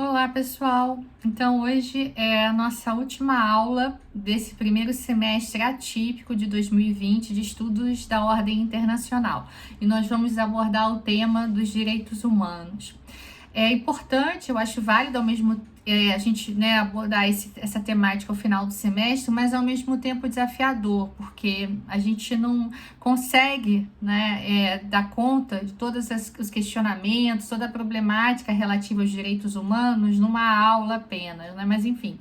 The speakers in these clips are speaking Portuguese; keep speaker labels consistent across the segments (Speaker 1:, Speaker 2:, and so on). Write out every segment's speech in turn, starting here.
Speaker 1: Olá, pessoal! Então, hoje é a nossa última aula desse primeiro semestre atípico de 2020 de estudos da ordem internacional. E nós vamos abordar o tema dos direitos humanos. É importante, eu acho válido ao mesmo a gente abordar essa temática ao final do semestre, mas ao mesmo tempo desafiador, porque a gente não consegue dar conta de todos os questionamentos, toda a problemática relativa aos direitos humanos numa aula apenas, né? Mas enfim,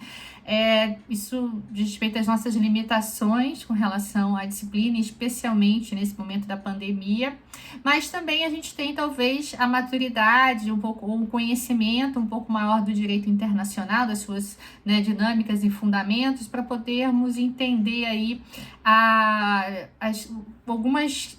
Speaker 1: isso diz respeito às nossas limitações com relação à disciplina, especialmente nesse momento da pandemia, mas também a gente tem talvez a maturidade, um pouco, um conhecimento um pouco maior do direito internacional, das suas dinâmicas e fundamentos, para podermos entender aí algumas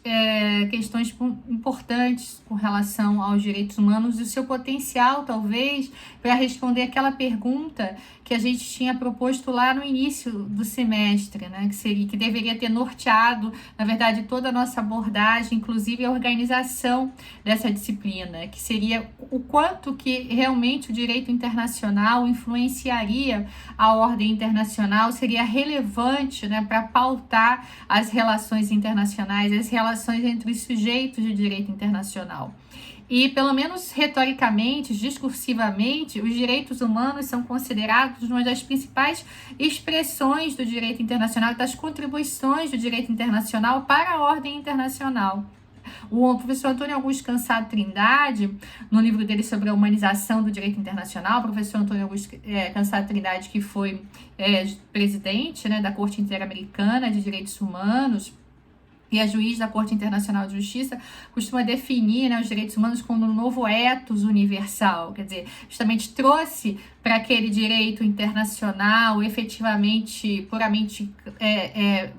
Speaker 1: questões importantes com relação aos direitos humanos e o seu potencial, talvez, para responder aquela pergunta que a gente tinha proposto lá no início do semestre, né? Que deveria ter norteado, na verdade, toda a nossa abordagem, inclusive a organização dessa disciplina, que seria o quanto que realmente o direito internacional influenciaria a ordem internacional, seria relevante, né, para pautar as relações internacionais, as relações entre os sujeitos de direito internacional. E, pelo menos retoricamente, discursivamente, os direitos humanos são considerados uma das principais expressões do direito internacional, das contribuições do direito internacional para a ordem internacional. O professor Antônio Augusto Cansado Trindade, no livro dele sobre a humanização do direito internacional, o professor Antônio Augusto Cansado Trindade, que foi presidente da Corte Interamericana de Direitos Humanos, e é juiz da Corte Internacional de Justiça, costuma definir os direitos humanos como um novo ethos universal, quer dizer, justamente trouxe para aquele direito internacional efetivamente, puramente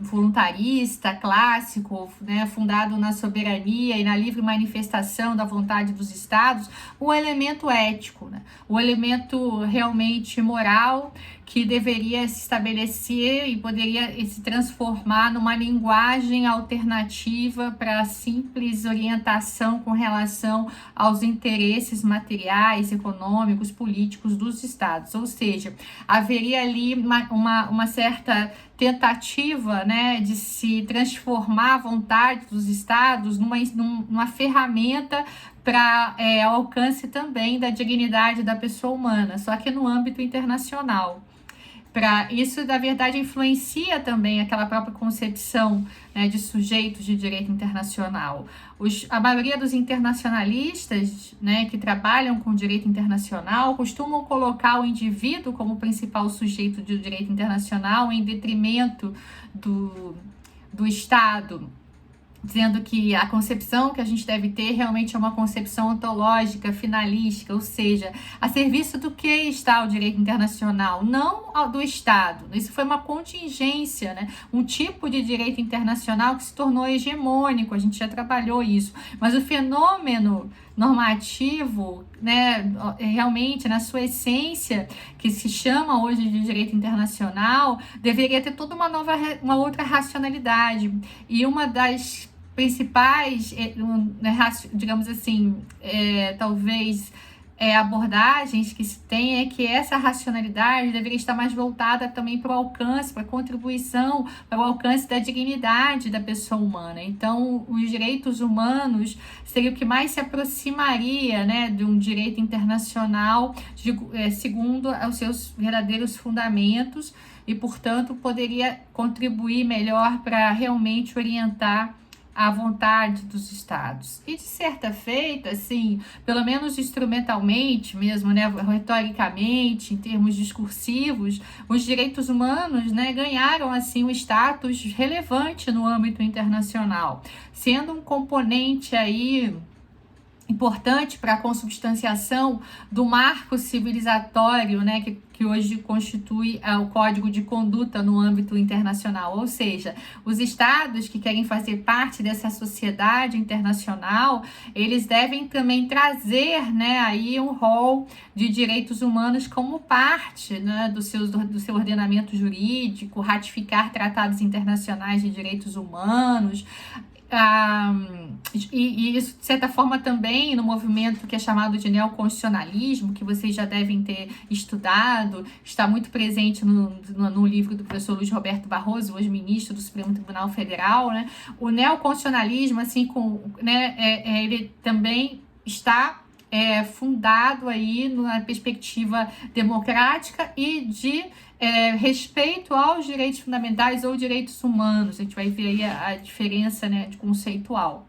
Speaker 1: voluntarista, clássico, fundado na soberania e na livre manifestação da vontade dos Estados, um elemento ético, um elemento realmente moral, que deveria se estabelecer e poderia se transformar numa linguagem alternativa para a simples orientação com relação aos interesses materiais, econômicos, políticos dos Estados. Ou seja, haveria ali uma certa tentativa de se transformar a vontade dos Estados numa ferramenta para ao alcance também da dignidade da pessoa humana, só que no âmbito internacional. Isso, na verdade, influencia também aquela própria concepção de sujeitos de direito internacional. A maioria dos internacionalistas que trabalham com direito internacional costumam colocar o indivíduo como principal sujeito de direito internacional em detrimento do Estado, dizendo que a concepção que a gente deve ter realmente é uma concepção ontológica, finalística, ou seja, a serviço do que está o direito internacional, não do Estado. Isso foi uma contingência, um tipo de direito internacional que se tornou hegemônico, a gente já trabalhou isso, mas o fenômeno normativo, realmente na sua essência, que se chama hoje de direito internacional, deveria ter toda uma outra racionalidade, e uma das principais, digamos assim, talvez abordagens que se tem é que essa racionalidade deveria estar mais voltada também para o alcance, para a contribuição, para o alcance da dignidade da pessoa humana. Então, os direitos humanos seria o que mais se aproximaria de um direito internacional, segundo os seus verdadeiros fundamentos, e, portanto, poderia contribuir melhor para realmente orientar a vontade dos Estados. E de certa feita, assim, pelo menos instrumentalmente mesmo, retoricamente, em termos discursivos, os direitos humanos ganharam assim um status relevante no âmbito internacional, sendo um componente aí importante para a consubstanciação do marco civilizatório, que hoje constitui o Código de Conduta no âmbito internacional. Ou seja, os estados que querem fazer parte dessa sociedade internacional, eles devem também trazer aí um rol de direitos humanos como parte do seu ordenamento jurídico, ratificar tratados internacionais de direitos humanos, E isso, de certa forma, também no movimento que é chamado de neoconstitucionalismo, que vocês já devem ter estudado, está muito presente no livro do professor Luiz Roberto Barroso, hoje ministro do Supremo Tribunal Federal, né? O neoconstitucionalismo, assim, ele também está fundado aí na perspectiva democrática e de respeito aos direitos fundamentais ou direitos humanos. A gente vai ver aí a diferença, né, de conceitual.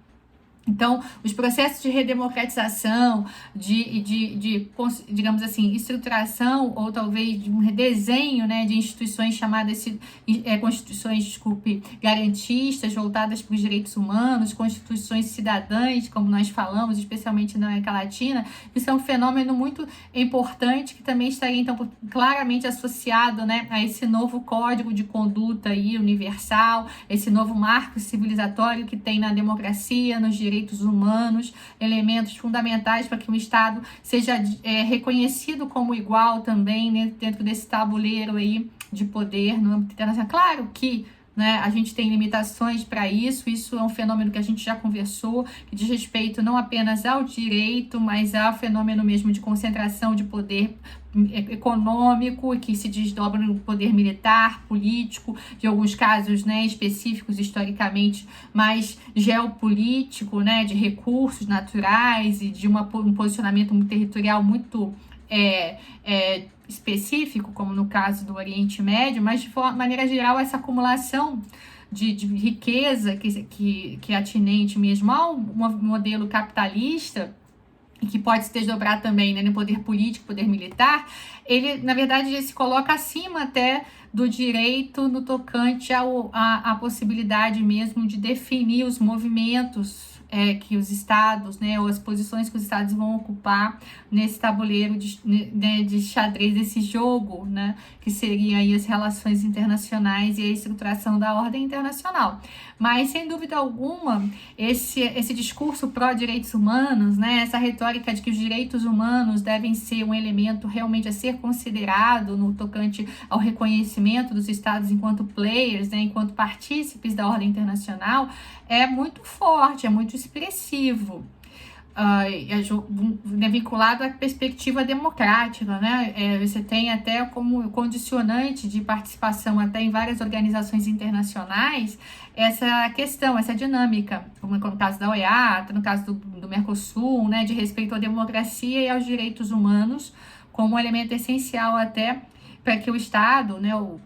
Speaker 1: Então, os processos de redemocratização, digamos assim, estruturação ou talvez de um redesenho, né, de instituições chamadas constituições, garantistas, voltadas para os direitos humanos, constituições cidadãs, como nós falamos, especialmente na América Latina, isso é um fenômeno muito importante que também estaria, então, claramente associado, né, a esse novo código de conduta aí, universal, esse novo marco civilizatório que tem na democracia, nos direitos humanos, elementos fundamentais para que o Estado seja reconhecido como igual também, né, dentro desse tabuleiro aí de poder no âmbito internacional. Claro que, né, a gente tem limitações para isso é um fenômeno que a gente já conversou, que diz respeito não apenas ao direito, mas ao fenômeno mesmo de concentração de poder econômico, que se desdobra no poder militar, político, de alguns casos, né, específicos historicamente, mas geopolítico, né, de recursos naturais e de um posicionamento territorial muito específico, como no caso do Oriente Médio, mas de maneira geral essa acumulação de riqueza que é atinente mesmo ao modelo capitalista, e que pode se desdobrar também, né, no poder político, poder militar, ele, na verdade, ele se coloca acima até do direito no tocante à possibilidade mesmo de definir os movimentos que os estados, né, ou as posições que os estados vão ocupar nesse tabuleiro de xadrez, desse jogo, né, que seriam aí as relações internacionais e a estruturação da ordem internacional. Mas, sem dúvida alguma, esse discurso pró-direitos humanos, né, essa retórica de que os direitos humanos devem ser um elemento realmente a ser considerado no tocante ao reconhecimento dos estados enquanto players, né, enquanto partícipes da ordem internacional, é muito forte, é muito expressivo. Vinculado à perspectiva democrática, né? Você tem até como condicionante de participação até em várias organizações internacionais essa questão, essa dinâmica, como no caso da OEA, no caso do Mercosul, né? De respeito à democracia e aos direitos humanos como um elemento essencial até para que o Estado, né, o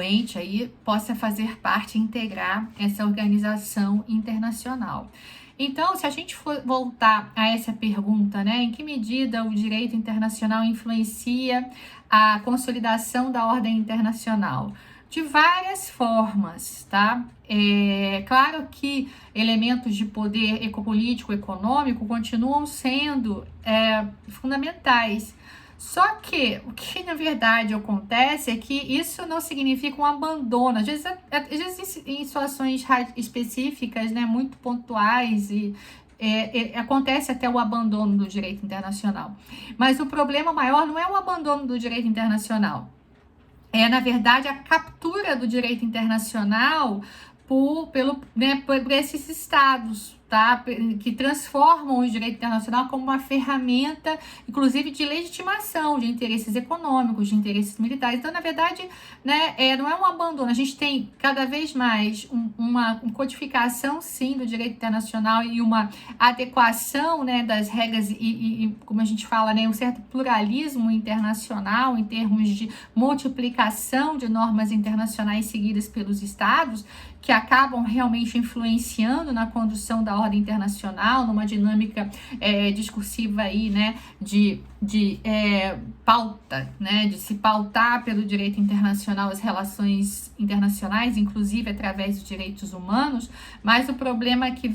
Speaker 1: ente aí, possa fazer parte e integrar essa organização internacional. Então, se a gente for voltar a essa pergunta, né, em que medida o direito internacional influencia a consolidação da ordem internacional? De várias formas, tá? Claro que elementos de poder ecopolítico, econômico continuam sendo fundamentais. Só que o que na verdade acontece é que isso não significa um abandono. Às vezes em situações específicas, né, muito pontuais, e acontece até o abandono do direito internacional. Mas o problema maior não é o abandono do direito internacional. Na verdade, a captura do direito internacional por esses estados, tá? Que transformam o direito internacional como uma ferramenta, inclusive, de legitimação de interesses econômicos, de interesses militares. Então, na verdade, né, não é um abandono. A gente tem cada vez mais uma codificação, sim, do direito internacional e uma adequação, né, das regras e, como a gente fala, né, um certo pluralismo internacional em termos de multiplicação de normas internacionais seguidas pelos estados, que acabam realmente influenciando na condução da ordem internacional, numa dinâmica discursiva aí, né, de pauta, né, de se pautar pelo direito internacional, as relações internacionais, inclusive através dos direitos humanos. Mas o problema que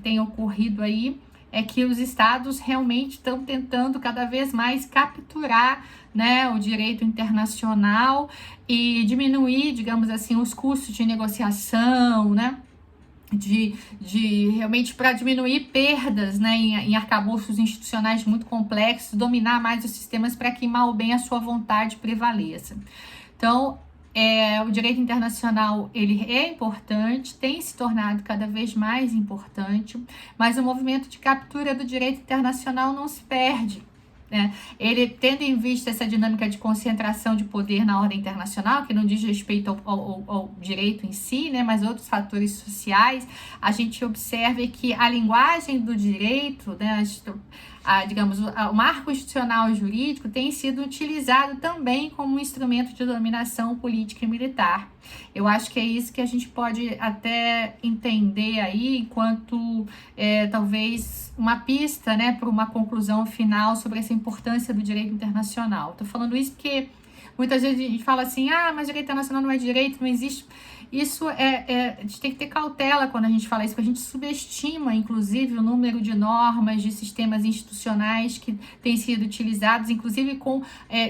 Speaker 1: tem ocorrido aí é que os estados realmente estão tentando cada vez mais capturar, né, o direito internacional e diminuir, digamos assim, os custos de negociação, né, realmente para diminuir perdas, né, em arcabouços institucionais muito complexos, dominar mais os sistemas para que mal ou bem a sua vontade prevaleça. Então, O direito internacional, ele é importante, tem se tornado cada vez mais importante, mas o movimento de captura do direito internacional não se perde, né? Ele, tendo em vista essa dinâmica de concentração de poder na ordem internacional, que não diz respeito ao direito em si, né, mas outros fatores sociais, a gente observa que a linguagem do direito, né, digamos, o marco institucional jurídico tem sido utilizado também como um instrumento de dominação política e militar. Eu acho que é isso que a gente pode até entender aí enquanto talvez uma pista, né, para uma conclusão final sobre essa importância do direito internacional. Estou falando isso porque muitas vezes a gente fala assim, mas direito internacional não é direito, não existe. Isso a gente tem que ter cautela quando a gente fala isso, porque a gente subestima, inclusive, o número de normas, de sistemas institucionais que têm sido utilizados, inclusive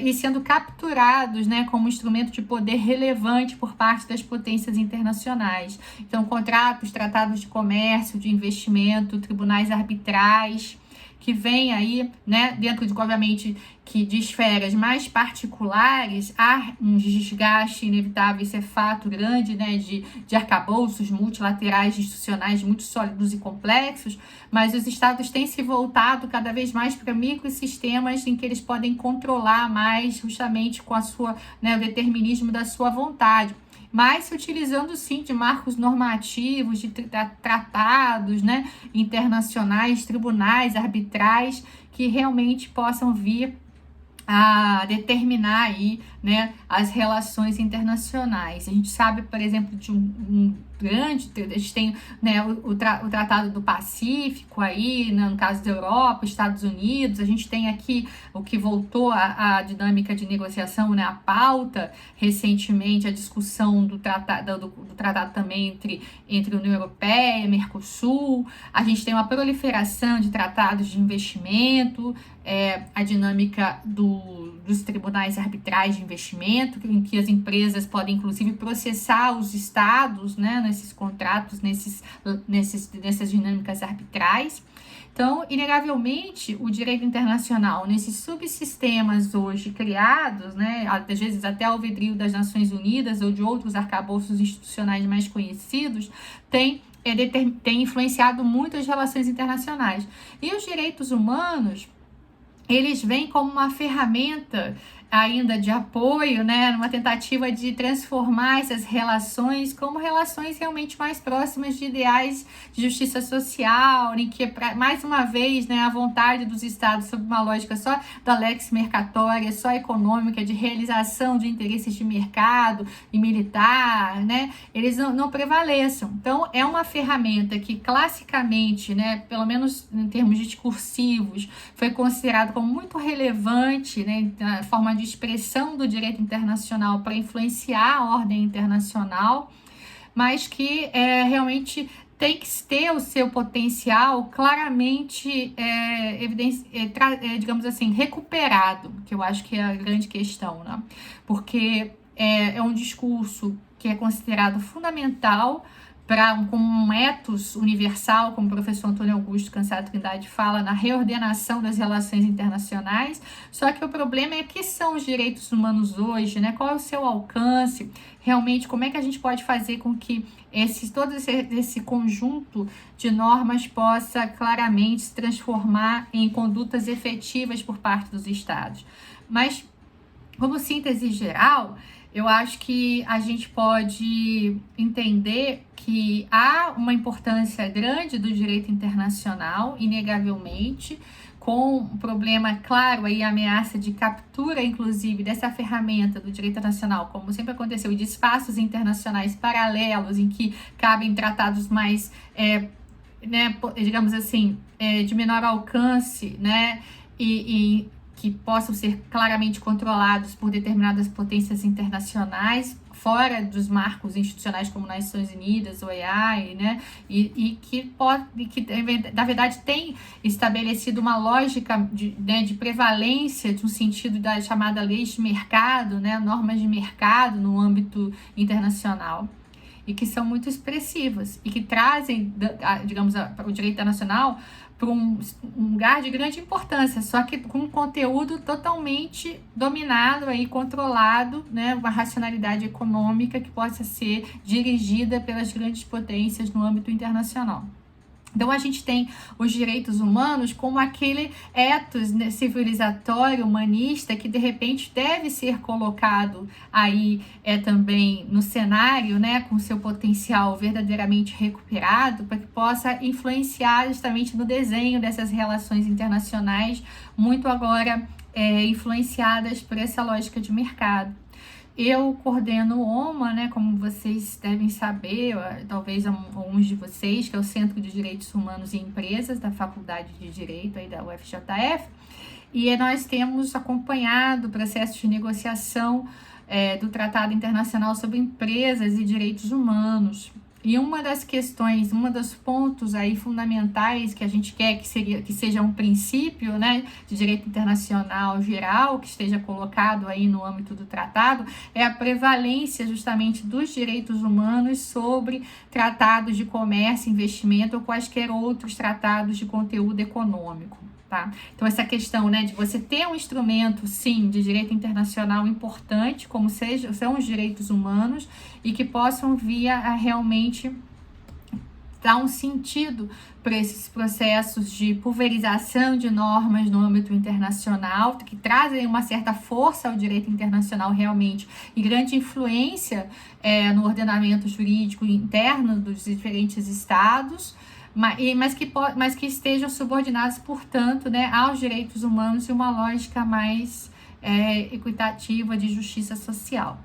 Speaker 1: e sendo capturados, né, como instrumento de poder relevante por parte das potências internacionais. Então, contratos, tratados de comércio, de investimento, tribunais arbitrais, que vem aí, né, dentro obviamente, de esferas mais particulares, há um desgaste inevitável, isso é fato grande, né, de arcabouços multilaterais institucionais muito sólidos e complexos, mas os estados têm se voltado cada vez mais para microsistemas em que eles podem controlar mais justamente com o determinismo da sua vontade, mas se utilizando sim de marcos normativos, de tratados, né, internacionais, tribunais, arbitrais, que realmente possam vir a determinar aí, né, as relações internacionais. A gente sabe, por exemplo, de um grande, a gente tem, né, o Tratado do Pacífico aí, né, no caso da Europa, Estados Unidos, a gente tem aqui o que voltou a dinâmica de negociação, né, a pauta, recentemente a discussão do tratado também entre a União Europeia e Mercosul, a gente tem uma proliferação de tratados de investimento, a dinâmica dos tribunais arbitrais de investimento, em que as empresas podem, inclusive, processar os estados, né, nesses contratos, nessas dinâmicas arbitrais. Então, inegavelmente, o direito internacional, nesses subsistemas hoje criados, né, às vezes até ao alvedrio das Nações Unidas ou de outros arcabouços institucionais mais conhecidos, tem influenciado muito as relações internacionais. E os direitos humanos, eles vêm como uma ferramenta ainda de apoio, né, numa tentativa de transformar essas relações como relações realmente mais próximas de ideais de justiça social, em que, mais uma vez, né, a vontade dos estados sob uma lógica só da lex mercatória, só econômica, de realização de interesses de mercado e militar, né, eles não prevaleçam. Então, é uma ferramenta que classicamente, né, pelo menos em termos discursivos, foi considerado como muito relevante, né, na forma de expressão do direito internacional para influenciar a ordem internacional, mas que realmente tem que ter o seu potencial claramente, digamos assim, recuperado, que eu acho que é a grande questão, né? Porque é um discurso que é considerado fundamental como um ethos universal, como o professor Antônio Augusto Cansado Trindade fala, na reordenação das relações internacionais. Só que o problema é que são os direitos humanos hoje, né? Qual é o seu alcance? Realmente, como é que a gente pode fazer com que todo esse conjunto de normas possa claramente se transformar em condutas efetivas por parte dos estados? Mas, como síntese geral, eu acho que a gente pode entender que há uma importância grande do direito internacional, inegavelmente, com um problema claro aí, a ameaça de captura, inclusive, dessa ferramenta do direito internacional, como sempre aconteceu, de espaços internacionais paralelos em que cabem tratados mais, né, digamos assim, de menor alcance, né, e que possam ser claramente controlados por determinadas potências internacionais, fora dos marcos institucionais como Nações Unidas, OEA, né, e que na verdade tem estabelecido uma lógica de prevalência, de um sentido da chamada leis de mercado, né, normas de mercado no âmbito internacional, e que são muito expressivas e que trazem, digamos, o direito internacional para um lugar de grande importância, só que com um conteúdo totalmente dominado aí, controlado, né, uma racionalidade econômica que possa ser dirigida pelas grandes potências no âmbito internacional. Então, a gente tem os direitos humanos como aquele ethos, né, civilizatório, humanista, que de repente deve ser colocado aí também no cenário, né, com seu potencial verdadeiramente recuperado, para que possa influenciar justamente no desenho dessas relações internacionais, muito agora influenciadas por essa lógica de mercado. Eu coordeno o OMA, né, como vocês devem saber, talvez alguns de vocês, que é o Centro de Direitos Humanos e Empresas da Faculdade de Direito aí da UFJF, e nós temos acompanhado o processo de negociação do Tratado Internacional sobre Empresas e Direitos Humanos. E uma das questões, um dos pontos aí fundamentais que a gente quer que seja um princípio, né, de direito internacional geral, que esteja colocado aí no âmbito do tratado, é a prevalência justamente dos direitos humanos sobre tratados de comércio, investimento ou quaisquer outros tratados de conteúdo econômico. Tá? Então, essa questão, né, de você ter um instrumento, sim, de direito internacional importante, como são os direitos humanos, e que possam vir a realmente dar um sentido para esses processos de pulverização de normas no âmbito internacional, que trazem uma certa força ao direito internacional realmente, e grande influência no ordenamento jurídico interno dos diferentes estados, mas que estejam subordinados, portanto, né, aos direitos humanos e uma lógica mais equitativa de justiça social,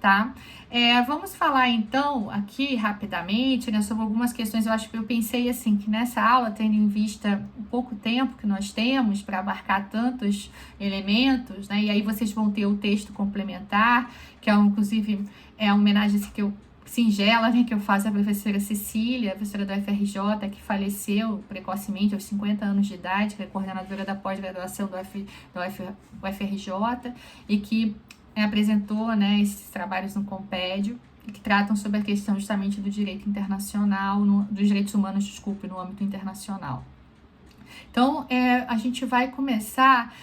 Speaker 1: tá? Vamos falar então aqui rapidamente, né, sobre algumas questões. Eu pensei assim, que nessa aula, tendo em vista o pouco tempo que nós temos para abarcar tantos elementos, né, e aí vocês vão ter o texto complementar, que inclusive é uma homenagem assim, singela, né, que eu faço à professora Cecília, professora da UFRJ, que faleceu precocemente aos 50 anos de idade, que é coordenadora da pós-graduação do UFRJ, e que apresentou, né, esses trabalhos no Compédio, que tratam sobre a questão justamente do direito internacional, dos direitos humanos, desculpe, no âmbito internacional. Então, a gente vai começar,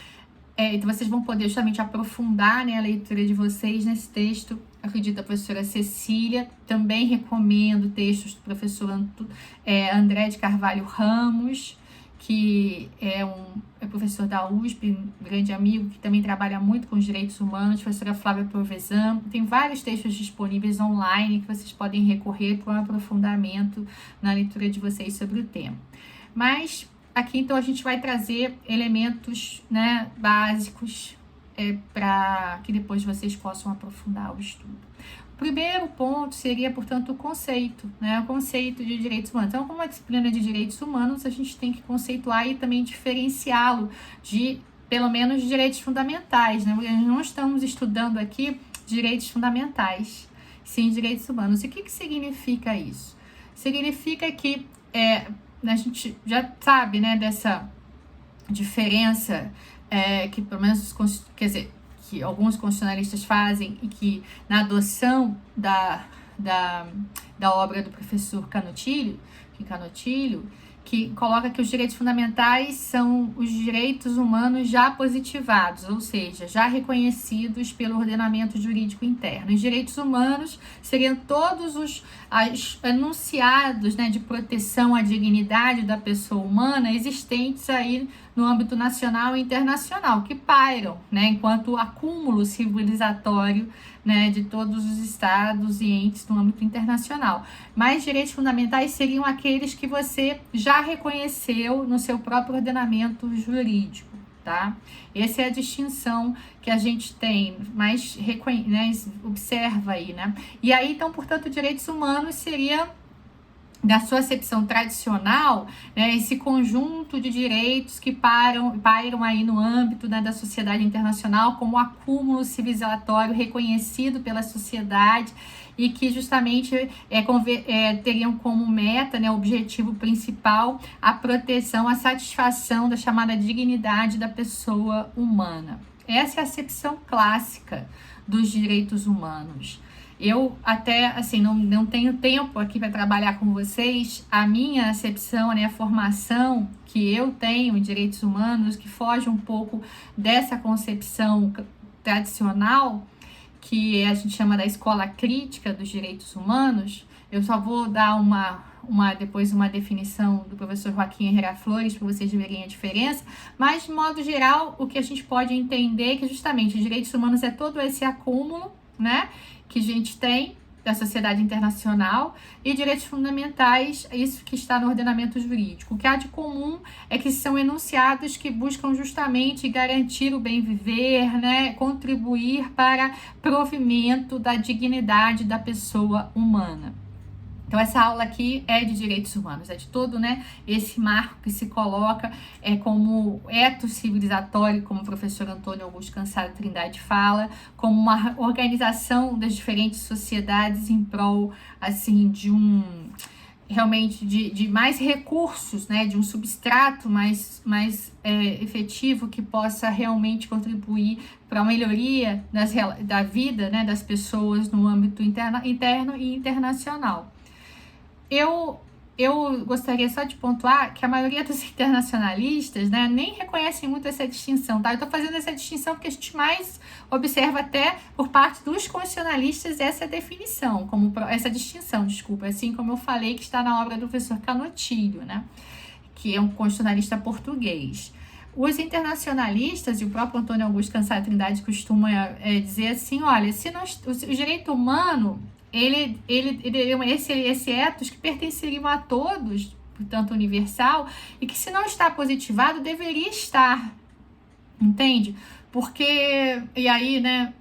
Speaker 1: então vocês vão poder justamente aprofundar, né, a leitura de vocês nesse texto, acredito, da professora Cecília. Também recomendo textos do professor André de Carvalho Ramos, que é professor da USP, um grande amigo, que também trabalha muito com os direitos humanos, professora Flávia Provezan. Tem vários textos disponíveis online que vocês podem recorrer para um aprofundamento na leitura de vocês sobre o tema. Mas aqui, então, a gente vai trazer elementos, né, básicos para que depois vocês possam aprofundar o estudo. O primeiro ponto seria, portanto, o conceito, né? O conceito de direitos humanos. Então, como uma disciplina de direitos humanos, a gente tem que conceituar e também diferenciá-lo de, pelo menos, direitos fundamentais, né? Nós não estamos estudando aqui direitos fundamentais, sim direitos humanos. E o que significa isso? Significa que a gente já sabe, né, dessa diferença que pelo menos, quer dizer, que alguns constitucionalistas fazem, e que na adoção da obra do professor Canutilho, que coloca que os direitos fundamentais são os direitos humanos já positivados, ou seja, já reconhecidos pelo ordenamento jurídico interno. Os direitos humanos seriam todos os enunciados, né, de proteção à dignidade da pessoa humana existentes aí no âmbito nacional e internacional, que pairam, né, enquanto acúmulo civilizatório, né, de todos os estados e entes no âmbito internacional. Mas direitos fundamentais seriam aqueles que você já reconheceu no seu próprio ordenamento jurídico, tá? Essa é a distinção que a gente tem, mas né, observa aí, né? E aí, então, portanto, direitos humanos seria, da sua acepção tradicional, né, esse conjunto de direitos que pairam aí no âmbito, né, da sociedade internacional como acúmulo civilizatório reconhecido pela sociedade e que justamente teriam como meta, né, objetivo principal, a proteção, a satisfação da chamada dignidade da pessoa humana. Essa é a acepção clássica dos direitos humanos. Eu até, assim, não tenho tempo aqui para trabalhar com vocês. A minha acepção, né, a formação que eu tenho em direitos humanos, que foge um pouco dessa concepção tradicional, que a gente chama da escola crítica dos direitos humanos. Eu só vou dar depois uma definição do professor Joaquim Herrera Flores para vocês verem a diferença, mas de modo geral o que a gente pode entender é que justamente os direitos humanos é todo esse acúmulo, né, que a gente tem da sociedade internacional, e direitos fundamentais, isso que está no ordenamento jurídico. O que há de comum é que são enunciados que buscam justamente garantir o bem viver, né, contribuir para provimento da dignidade da pessoa humana. Então, essa aula aqui é de direitos humanos, é de todo, né, esse marco que se coloca como etos civilizatório, como o professor Antônio Augusto Cansado Trindade fala, como uma organização das diferentes sociedades em prol, assim, de realmente de mais recursos, né, de um substrato mais efetivo que possa realmente contribuir para a melhoria da vida, né, das pessoas no âmbito interno e internacional. Eu gostaria só de pontuar que a maioria dos internacionalistas, né, nem reconhecem muito essa distinção, tá? Eu estou fazendo essa distinção porque a gente mais observa até por parte dos constitucionalistas essa definição, essa distinção, desculpa, assim como eu falei que está na obra do professor Canotilho, né, que é um constitucionalista português. Os internacionalistas, e o próprio Antônio Augusto Cansado Trindade costuma dizer assim, olha, se o direito humano esse ethos que pertenceriam a todos, portanto universal, e que se não está positivado, deveria estar, entende? Porque, e aí, né,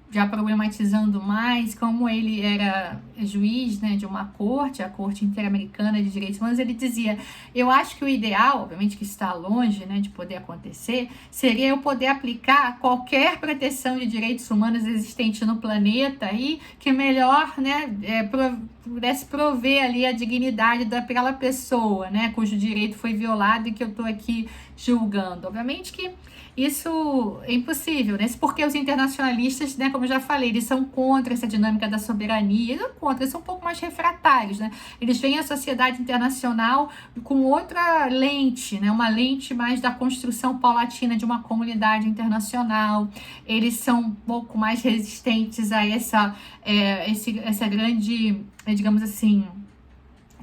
Speaker 1: já problematizando mais, como ele era juiz, né, de uma corte, a Corte Interamericana de Direitos Humanos, ele dizia, eu acho que o ideal, obviamente que está longe, né, de poder acontecer, seria eu poder aplicar qualquer proteção de direitos humanos existente no planeta e que melhor, né, pudesse prover ali a dignidade daquela pessoa, né, cujo direito foi violado e que eu estou aqui julgando. Obviamente que isso é impossível, né? Porque os internacionalistas, né, como eu já falei, eles são contra essa dinâmica da soberania, não contra, eles são um pouco mais refratários, né? Eles veem a sociedade internacional com outra lente, né? Uma lente mais da construção paulatina de uma comunidade internacional. Eles são um pouco mais resistentes a essa grande, digamos assim,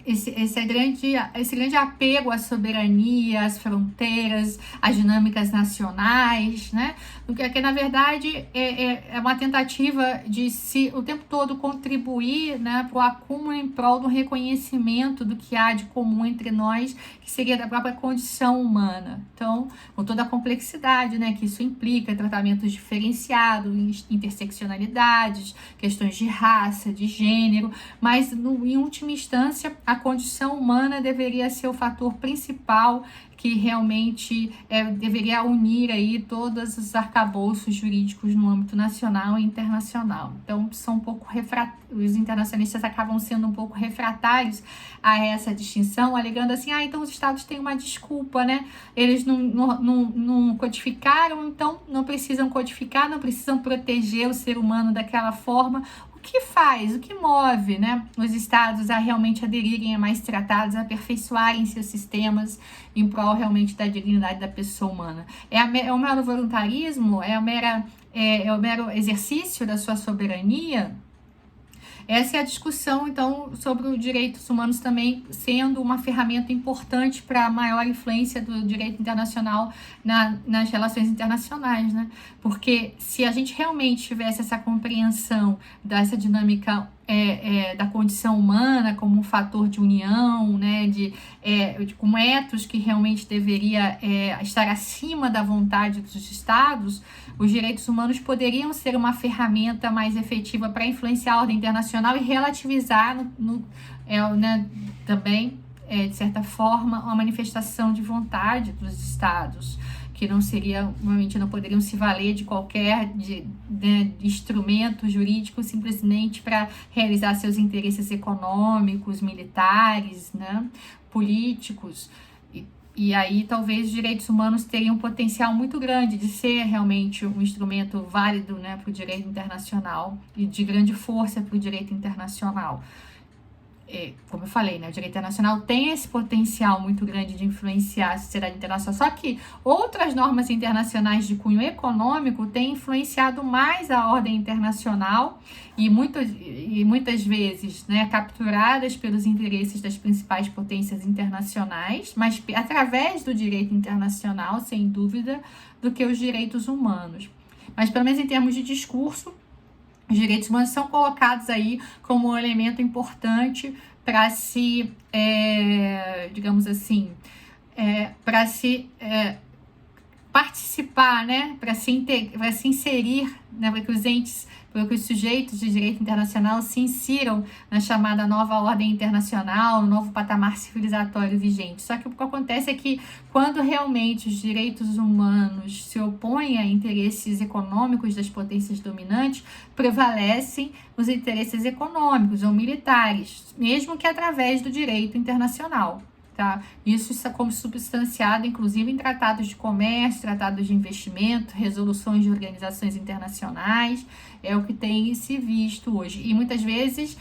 Speaker 1: esse grande apego à soberania, às fronteiras, às dinâmicas nacionais, né? Porque na verdade é uma tentativa de o tempo todo contribuir, né, para o acúmulo em prol do reconhecimento do que há de comum entre nós, que seria da própria condição humana. Então, com toda a complexidade, né, que isso implica, tratamentos diferenciados, interseccionalidades, questões de raça, de gênero, mas em última instância a condição humana deveria ser o fator principal que realmente deveria unir aí todos os arcabouços jurídicos no âmbito nacional e internacional. Então, são um pouco os internacionalistas acabam sendo um pouco refratários a essa distinção, alegando assim, então os estados têm uma desculpa, né? Eles não codificaram, então não precisam codificar, não precisam proteger o ser humano daquela forma. O que move, né, os estados a realmente aderirem a mais tratados, a aperfeiçoarem seus sistemas em prol realmente da dignidade da pessoa humana? É o mero voluntarismo? É o mero exercício da sua soberania? Essa é a discussão, então, sobre os direitos humanos também sendo uma ferramenta importante para a maior influência do direito internacional nas relações internacionais, né? Porque se a gente realmente tivesse essa compreensão dessa dinâmica da condição humana como um fator de união, né, com etos que realmente deveria estar acima da vontade dos estados, os direitos humanos poderiam ser uma ferramenta mais efetiva para influenciar a ordem internacional e relativizar né, também, de certa forma, uma manifestação de vontade dos estados, que obviamente não poderiam se valer de qualquer instrumento jurídico simplesmente para realizar seus interesses econômicos, militares, né, políticos. E aí talvez os direitos humanos teriam um potencial muito grande de ser realmente um instrumento válido, né, para o direito internacional e de grande força para o direito internacional. Como eu falei, né, o direito internacional tem esse potencial muito grande de influenciar a sociedade internacional, só que outras normas internacionais de cunho econômico têm influenciado mais a ordem internacional e muitas vezes, né, capturadas pelos interesses das principais potências internacionais, mas através do direito internacional, sem dúvida, do que os direitos humanos. Mas pelo menos em termos de discurso, os direitos humanos são colocados aí como um elemento importante para se, digamos assim, para se participar, né, para se inserir, né, para que os sujeitos de direito internacional se insiram na chamada nova ordem internacional, no novo patamar civilizatório vigente. Só que o que acontece é que quando realmente os direitos humanos se opõem a interesses econômicos das potências dominantes, prevalecem os interesses econômicos ou militares, mesmo que através do direito internacional. Tá? Isso está como substanciado, inclusive, em tratados de comércio, tratados de investimento, resoluções de organizações internacionais, é o que tem se visto hoje. E muitas vezes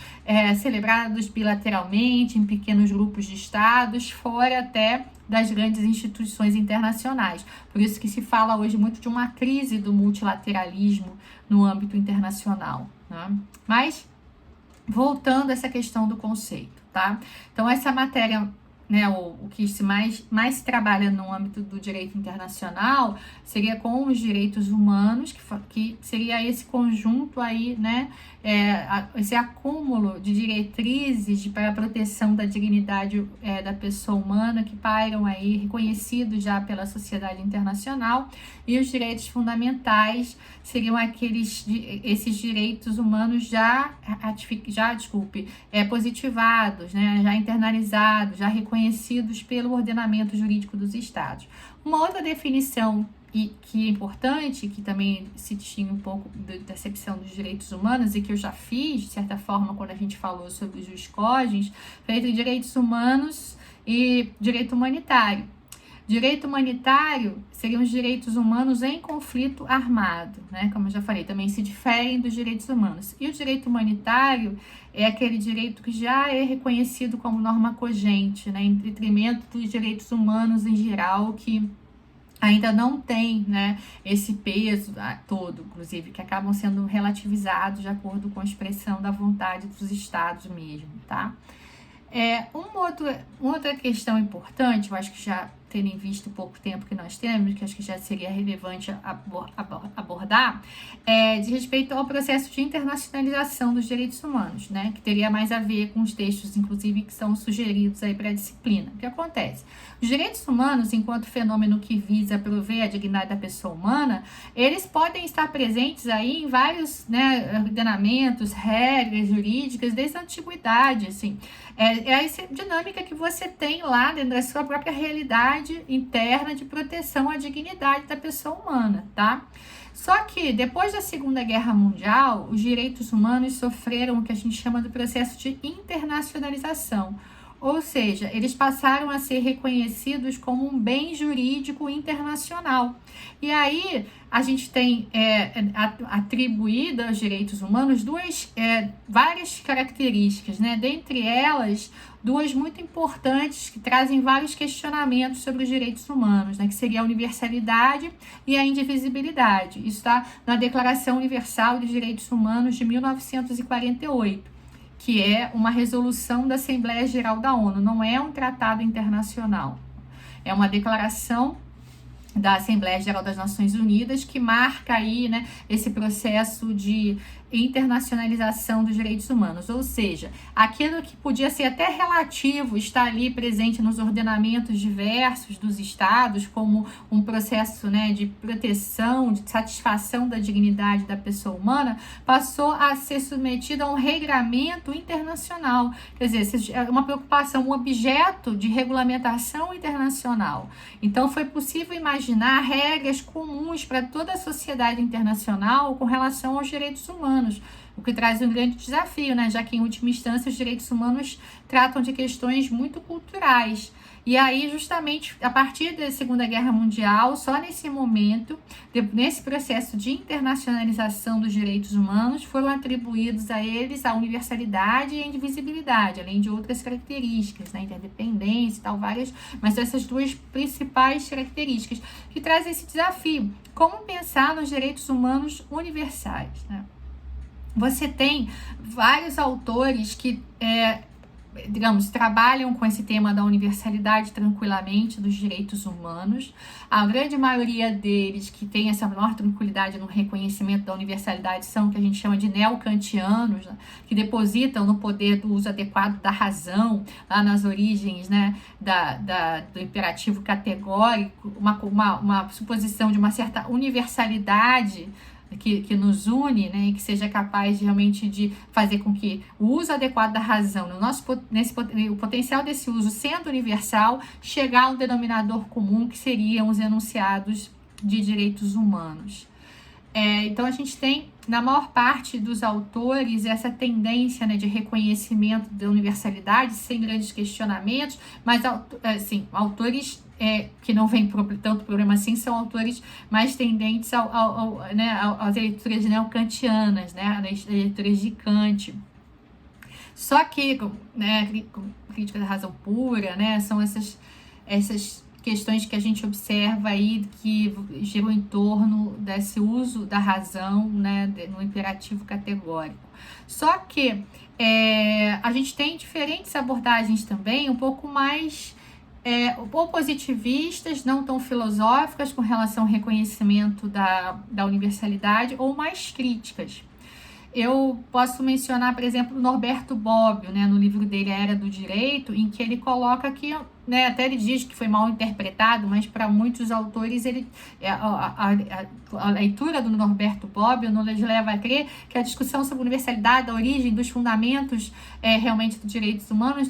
Speaker 1: celebrados bilateralmente, em pequenos grupos de estados, fora até das grandes instituições internacionais. Por isso que se fala hoje muito de uma crise do multilateralismo no âmbito internacional. Né? Mas, voltando a essa questão do conceito, tá? Então, essa matéria, né, o que mais se trabalha no âmbito do direito internacional seria com os direitos humanos, que seria esse conjunto aí, né, esse acúmulo de diretrizes para a proteção da dignidade da pessoa humana que pairam aí, reconhecidos já pela sociedade internacional, e os direitos fundamentais seriam esses direitos humanos positivados, né, já internalizados, já reconhecidos pelo ordenamento jurídico dos estados. Uma outra definição que é importante, que também se distingue um pouco da acepção dos direitos humanos e que eu já fiz, de certa forma, quando a gente falou sobre os jus cogens, foi entre direitos humanos e direito humanitário. Direito humanitário seriam os direitos humanos em conflito armado, né? Como eu já falei, também se diferem dos direitos humanos. E o direito humanitário é aquele direito que já é reconhecido como norma cogente, né? Em detrimento dos direitos humanos em geral, que ainda não tem, né, esse peso todo, inclusive, que acabam sendo relativizados de acordo com a expressão da vontade dos estados mesmo, tá? Uma outra questão importante, eu acho que já terem visto o pouco tempo que nós temos, que acho que já seria relevante abordar, de respeito ao processo de internacionalização dos direitos humanos, né, que teria mais a ver com os textos, inclusive, que são sugeridos aí para a disciplina. O que acontece? Os direitos humanos, enquanto fenômeno que visa prover a dignidade da pessoa humana, eles podem estar presentes aí em vários, né, ordenamentos, regras jurídicas, desde a antiguidade, assim. Essa dinâmica que você tem lá dentro da sua própria realidade interna de proteção à dignidade da pessoa humana, tá? Só que depois da Segunda Guerra Mundial, os direitos humanos sofreram o que a gente chama do processo de internacionalização. Ou seja, eles passaram a ser reconhecidos como um bem jurídico internacional. E aí, a gente tem atribuído aos direitos humanos várias características, né? Dentre elas, duas muito importantes que trazem vários questionamentos sobre os direitos humanos, né? Que seria a universalidade e a indivisibilidade. Isso está na Declaração Universal dos Direitos Humanos de 1948. Que é uma resolução da Assembleia Geral da ONU, não é um tratado internacional. É uma declaração da Assembleia Geral das Nações Unidas que marca aí, né, esse processo de internacionalização dos direitos humanos, ou seja, aquilo que podia ser até relativo está ali presente nos ordenamentos diversos dos estados como um processo, né, de proteção, de satisfação da dignidade da pessoa humana, passou a ser submetido a um regramento internacional, quer dizer, é uma preocupação, um objeto de regulamentação internacional. Então foi possível imaginar regras comuns para toda a sociedade internacional com relação aos direitos humanos. humanos, o que traz um grande desafio, né? Já que, em última instância, os direitos humanos tratam de questões muito culturais. E aí, justamente, a partir da Segunda Guerra Mundial, só nesse momento, nesse processo de internacionalização dos direitos humanos, foram atribuídos a eles a universalidade e a indivisibilidade, além de outras características, né? Interdependência e tal, várias, mas essas duas principais características que trazem esse desafio. Como pensar nos direitos humanos universais, né? Você tem vários autores que digamos, trabalham com esse tema da universalidade tranquilamente dos direitos humanos. A grande maioria deles que tem essa maior tranquilidade no reconhecimento da universalidade são o que a gente chama de neocantianos, né, que depositam no poder do uso adequado da razão, lá nas origens, né, do imperativo categórico, uma suposição de uma certa universalidade que nos une, né, e que seja capaz de, realmente de fazer com que o uso adequado da razão, o potencial desse uso sendo universal, chegar a um denominador comum que seriam os enunciados de direitos humanos. Então a gente tem, na maior parte dos autores, essa tendência, né, de reconhecimento da universalidade sem grandes questionamentos, mas assim, autores que não vem tanto problema assim, são autores mais tendentes às leituras neocantianas, né, às leituras de Kant. Só que, né, crítica da razão pura, né, são essas questões que a gente observa aí que giram em torno desse uso da razão, né, no imperativo categórico. Só que a gente tem diferentes abordagens também, um pouco mais ou positivistas, não tão filosóficas com relação ao reconhecimento da universalidade, ou mais críticas. Eu posso mencionar, por exemplo, Norberto Bobbio, né, no livro dele A Era do Direito, em que ele coloca que, né, até ele diz que foi mal interpretado, mas para muitos autores a leitura do Norberto Bobbio nos leva a crer que a discussão sobre a universalidade, a origem dos fundamentos realmente dos direitos humanos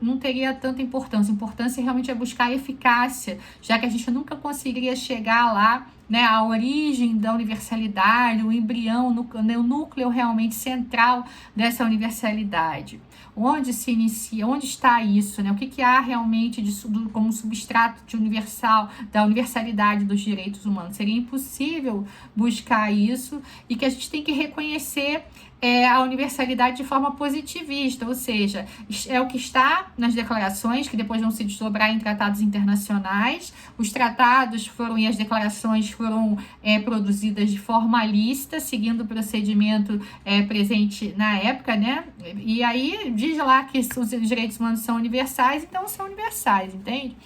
Speaker 1: não teria tanta importância. A importância realmente é buscar a eficácia, já que a gente nunca conseguiria chegar lá, né, a origem da universalidade, o embrião, o núcleo realmente central dessa universalidade. Onde se inicia, onde está isso, né? O que há realmente como substrato da universalidade dos direitos humanos? Seria impossível buscar isso, e que a gente tem que reconhecer a universalidade de forma positivista, ou seja, é o que está nas declarações, que depois vão se desdobrar em tratados internacionais. Os tratados e as declarações foram produzidas de forma lícita, seguindo o procedimento presente na época, né? E aí diz lá que os direitos humanos são universais, então são universais, entende?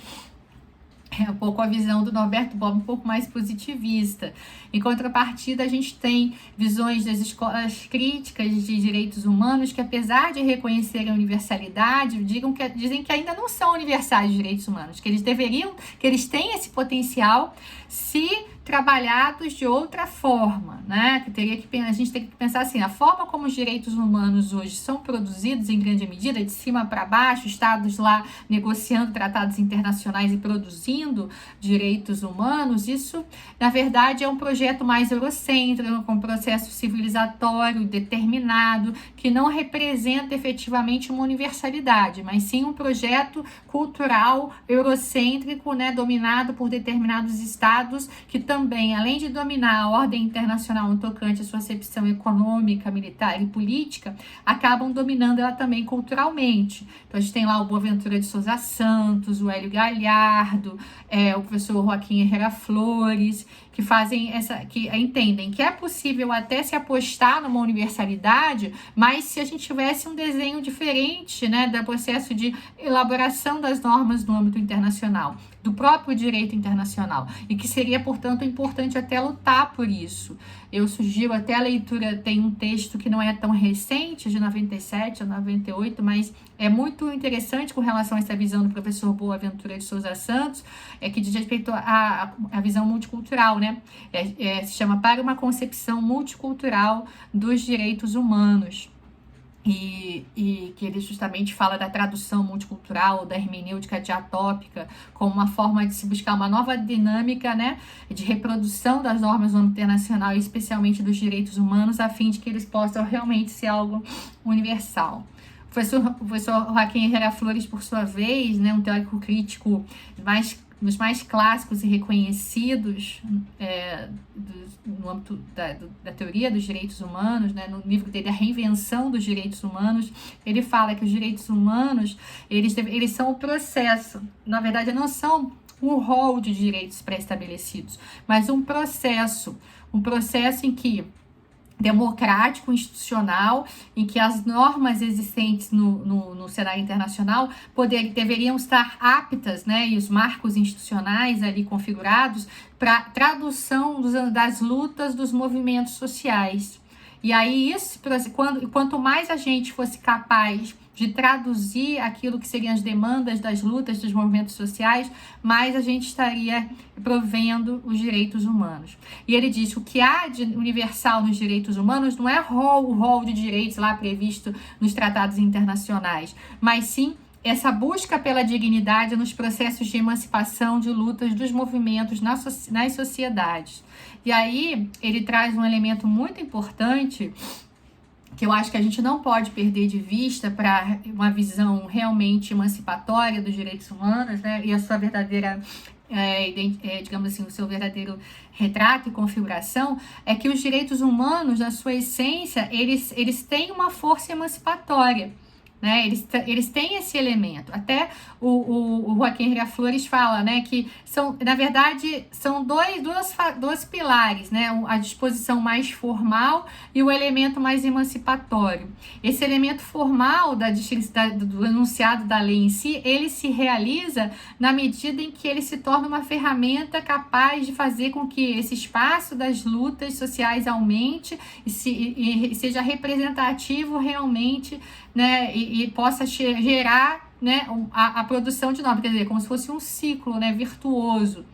Speaker 1: É um pouco a visão do Norberto Bobbio, um pouco mais positivista. Em contrapartida, a gente tem visões das escolas críticas de direitos humanos que, apesar de reconhecerem a universalidade, dizem que ainda não são universais os direitos humanos, que eles têm esse potencial se trabalhados de outra forma, né? A gente tem que pensar assim, a forma como os direitos humanos hoje são produzidos em grande medida, de cima para baixo, estados lá negociando tratados internacionais e produzindo direitos humanos, isso, na verdade, é um projeto mais eurocêntrico, com um processo civilizatório determinado, que não representa efetivamente uma universalidade, mas sim um projeto cultural eurocêntrico, né, dominado por determinados estados que também, além de dominar a ordem internacional no tocante à sua acepção econômica, militar e política, acabam dominando ela também culturalmente. Então a gente tem lá o Boaventura de Souza Santos, o Hélio Galhardo, o professor Joaquim Herrera Flores, que entendem que é possível até se apostar numa universalidade, mas se a gente tivesse um desenho diferente, né, do processo de elaboração das normas no âmbito internacional, do próprio direito internacional, e que seria, portanto, importante até lutar por isso. Eu sugiro até a leitura, tem um texto que não é tão recente, de 97 a 98, mas é muito interessante com relação a essa visão do professor Boaventura de Souza Santos, que diz respeito à visão multicultural, né? Se chama Para uma Concepção Multicultural dos Direitos Humanos. e que ele justamente fala da tradução multicultural, da hermenêutica diatópica, como uma forma de se buscar uma nova dinâmica, né, de reprodução das normas do âmbito internacional, e especialmente dos direitos humanos, a fim de que eles possam realmente ser algo universal. O professor Joaquim Herrera Flores, por sua vez, né, um teórico crítico dos mais clássicos e reconhecidos no âmbito da teoria dos direitos humanos, né, no livro dele, A Reinvenção dos Direitos Humanos, ele fala que os direitos humanos, eles são o processo, na verdade não são um rol de direitos pré-estabelecidos, mas um processo em que democrático, institucional, em que as normas existentes no cenário internacional deveriam estar aptas, né, e os marcos institucionais ali configurados para tradução das lutas dos movimentos sociais. E aí, quanto mais a gente fosse capaz de traduzir aquilo que seriam as demandas das lutas dos movimentos sociais, mais a gente estaria provendo os direitos humanos. E ele diz que o que há de universal nos direitos humanos não é o rol de direitos lá previsto nos tratados internacionais, mas sim essa busca pela dignidade nos processos de emancipação, de lutas dos movimentos nas sociedades. E aí ele traz um elemento muito importante que eu acho que a gente não pode perder de vista para uma visão realmente emancipatória dos direitos humanos, né, e a sua verdadeira, digamos assim, o seu verdadeiro retrato e configuração, é que os direitos humanos, na sua essência, eles têm uma força emancipatória. Né, eles têm esse elemento. Até o Joaquim Herrera Flores fala, né, que na verdade são dois pilares, né, a disposição mais formal e o elemento mais emancipatório. Esse elemento formal do enunciado da lei em si, ele se realiza na medida em que ele se torna uma ferramenta capaz de fazer com que esse espaço das lutas sociais aumente e seja representativo realmente, né, e possa gerar, né, a produção de normas, quer dizer, como se fosse um ciclo, né, virtuoso,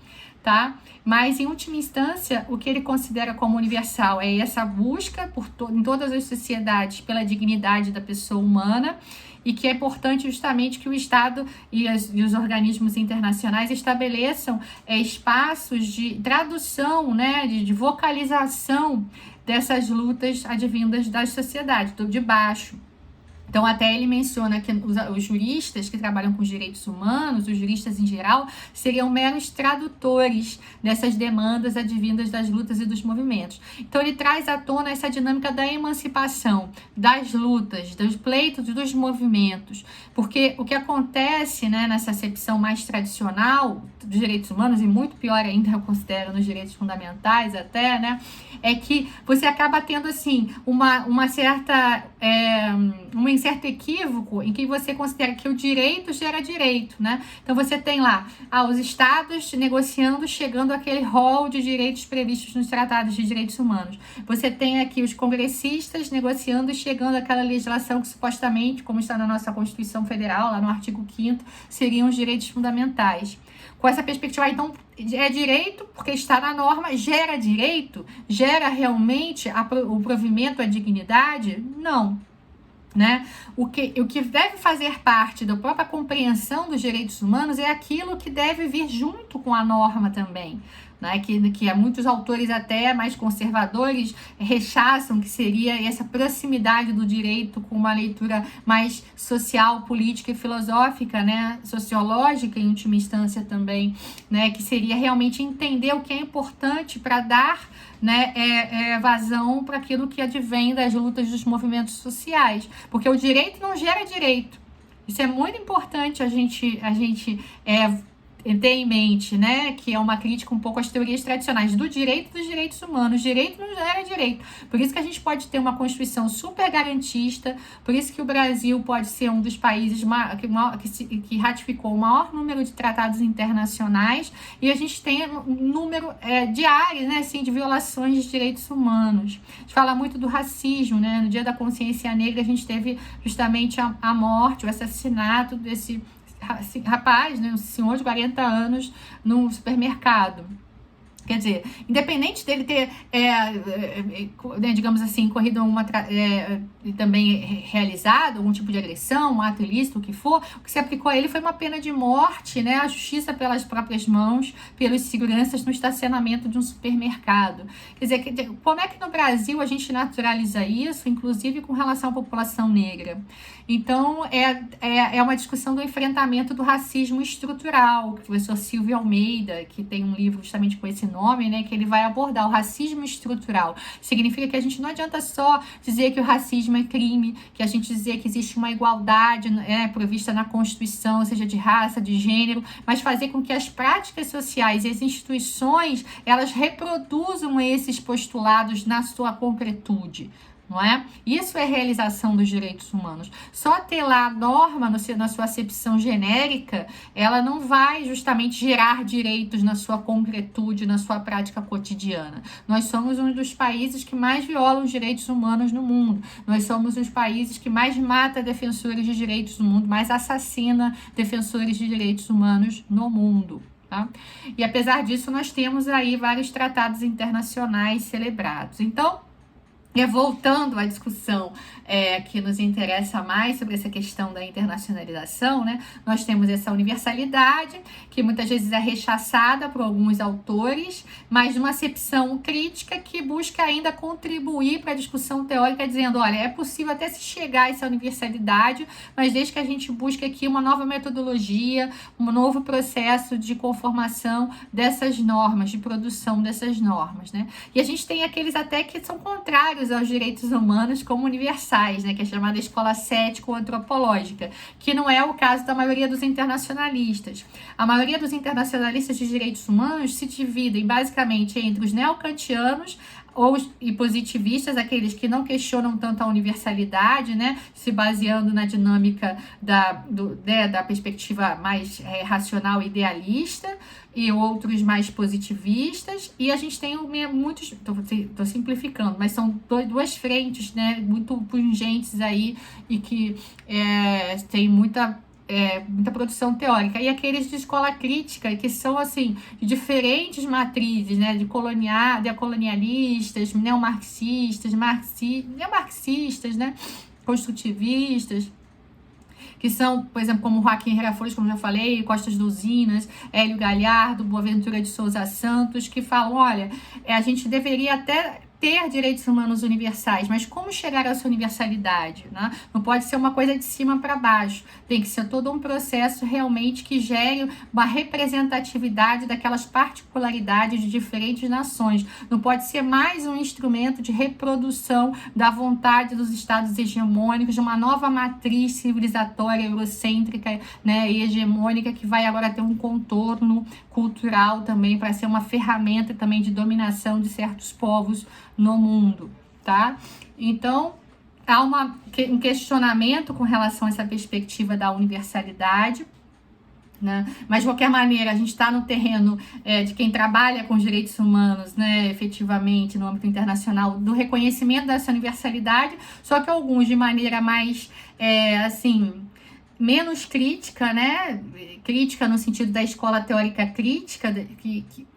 Speaker 1: tá? Mas, em última instância, o que ele considera como universal é essa busca em todas as sociedades pela dignidade da pessoa humana, e que é importante justamente que o Estado e os organismos internacionais estabeleçam espaços de tradução, né, de vocalização dessas lutas advindas das sociedades, de baixo. Então, até ele menciona que os juristas que trabalham com os direitos humanos, os juristas em geral, seriam meros tradutores dessas demandas advindas das lutas e dos movimentos. Então, ele traz à tona essa dinâmica da emancipação, das lutas, dos pleitos e dos movimentos. Porque o que acontece, né, nessa acepção mais tradicional dos direitos humanos, e muito pior ainda, eu considero, nos direitos fundamentais até, né, é que você acaba tendo, assim, um certo equívoco em que você considera que o direito gera direito, né? Então você tem lá os estados negociando, chegando àquele rol de direitos previstos nos tratados de direitos humanos. Você tem aqui os congressistas negociando e chegando àquela legislação que supostamente, como está na nossa Constituição Federal, lá no artigo 5º, seriam os direitos fundamentais. Com essa perspectiva, então, é direito porque está na norma, gera direito? Gera realmente o provimento à dignidade? Não. Né? O que deve fazer parte da própria compreensão dos direitos humanos é aquilo que deve vir junto com a norma também, né? Que muitos autores até mais conservadores rechaçam, que seria essa proximidade do direito com uma leitura mais social, política e filosófica, né? Sociológica em última instância também, né? Que seria realmente entender o que é importante para dar, né, vazão para aquilo que advém das lutas dos movimentos sociais, porque o direito não gera direito. Isso é muito importante a gente ter em mente, né, que é uma crítica um pouco às teorias tradicionais do direito e dos direitos humanos. Direito não gera direito. Por isso que a gente pode ter uma Constituição super garantista, por isso que o Brasil pode ser um dos países que ratificou o maior número de tratados internacionais, e a gente tem um número diário, né, assim, de violações de direitos humanos. A gente fala muito do racismo, né? No Dia da Consciência Negra a gente teve justamente a morte, o assassinato desse rapaz, né, um senhor de 40 anos, num supermercado. Quer dizer, independente dele ter, digamos assim, corrido também realizado algum tipo de agressão, um ato ilícito, o que for, o que se aplicou a ele foi uma pena de morte, né? A justiça pelas próprias mãos, pelos seguranças no estacionamento de um supermercado. Quer dizer, como é que no Brasil a gente naturaliza isso, inclusive com relação à população negra? Então, é uma discussão do enfrentamento do racismo estrutural. O professor Silvio Almeida, que tem um livro justamente com esse nome, né, que ele vai abordar o racismo estrutural. Significa que a gente não adianta só dizer que o racismo é crime, que a gente dizer que existe uma igualdade provista na Constituição, seja de raça, de gênero, mas fazer com que as práticas sociais e as instituições, elas reproduzam esses postulados na sua concretude. Não é? Isso é realização dos direitos humanos. Só ter lá a norma na sua acepção genérica, ela não vai justamente gerar direitos na sua concretude, na sua prática cotidiana. Nós somos um dos países que mais violam os direitos humanos no mundo. Nós somos um dos países que mais mata defensores de direitos no mundo, mais assassina defensores de direitos humanos no mundo. Tá? E apesar disso, nós temos aí vários tratados internacionais celebrados. Então, voltando à discussão que nos interessa mais sobre essa questão da internacionalização, né? Nós temos essa universalidade, que muitas vezes é rechaçada por alguns autores, mas numa acepção crítica que busca ainda contribuir para a discussão teórica, dizendo, olha, é possível até se chegar a essa universalidade, mas desde que a gente busque aqui uma nova metodologia, um novo processo de conformação dessas normas, de produção dessas normas, né? E a gente tem aqueles até que são contrários aos direitos humanos como universais, né, que é chamada escola cético-antropológica, que não é o caso da maioria dos internacionalistas. A maioria dos internacionalistas de direitos humanos se dividem basicamente entre os neocantianos e positivistas, aqueles que não questionam tanto a universalidade, né, se baseando na dinâmica da perspectiva mais racional e idealista, e outros mais positivistas, e a gente tem muitos, estou simplificando, mas são duas frentes, né, muito pungentes aí, e que tem muita produção teórica, e aqueles de escola crítica, que são, assim, de diferentes matrizes, né, de colonialistas, neomarxistas, neomarxistas, né, construtivistas, que são, por exemplo, como Joaquim Herrafouras, como já falei, Costas Douzinas, Hélio Galhardo, Boaventura de Souza Santos, que falam, olha, a gente deveria até ter direitos humanos universais, mas como chegar a essa universalidade, né? Não pode ser uma coisa de cima para baixo, tem que ser todo um processo realmente que gere uma representatividade daquelas particularidades de diferentes nações, não pode ser mais um instrumento de reprodução da vontade dos estados hegemônicos, de uma nova matriz civilizatória, eurocêntrica, né, e hegemônica, que vai agora ter um contorno cultural também, para ser uma ferramenta também de dominação de certos povos no mundo, tá? Então, há um questionamento com relação a essa perspectiva da universalidade, né? Mas, de qualquer maneira, a gente está no terreno de quem trabalha com os direitos humanos, né, efetivamente, no âmbito internacional, do reconhecimento dessa universalidade, só que alguns de maneira mais, menos crítica, né? Crítica no sentido da escola teórica crítica,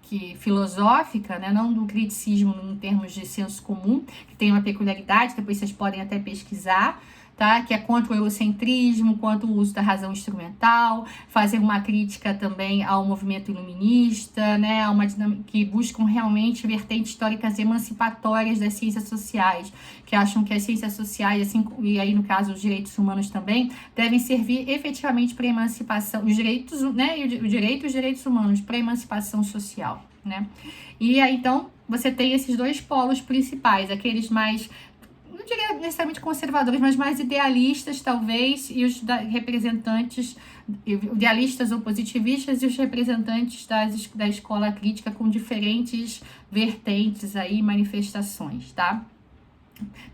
Speaker 1: que filosófica, né? Não do criticismo em termos de senso comum, que tem uma peculiaridade, depois vocês podem até pesquisar, tá? Que é contra o eurocentrismo, contra o uso da razão instrumental, fazer uma crítica também ao movimento iluminista, né? Uma dinâmica que buscam realmente vertentes históricas emancipatórias das ciências sociais, que acham que as ciências sociais, assim, e aí no caso os direitos humanos também, devem servir efetivamente para a emancipação, os direitos, né? E os direitos humanos para a emancipação social, né? E aí então você tem esses dois polos principais, aqueles mais, não diria necessariamente conservadores, mas mais idealistas, talvez, e os representantes, idealistas ou positivistas, e os representantes da escola crítica com diferentes vertentes aí, manifestações, tá?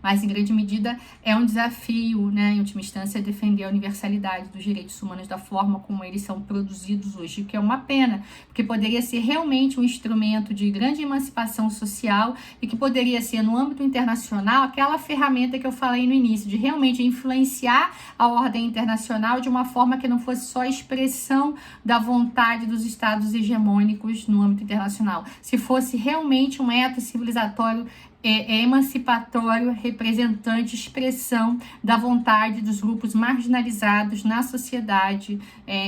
Speaker 1: Mas, em grande medida, é um desafio, né, em última instância, defender a universalidade dos direitos humanos da forma como eles são produzidos hoje, o que é uma pena, porque poderia ser realmente um instrumento de grande emancipação social e que poderia ser, no âmbito internacional, aquela ferramenta que eu falei no início, de realmente influenciar a ordem internacional de uma forma que não fosse só expressão da vontade dos estados hegemônicos no âmbito internacional, se fosse realmente um eto civilizatório emancipatório, representante, expressão da vontade dos grupos marginalizados na sociedade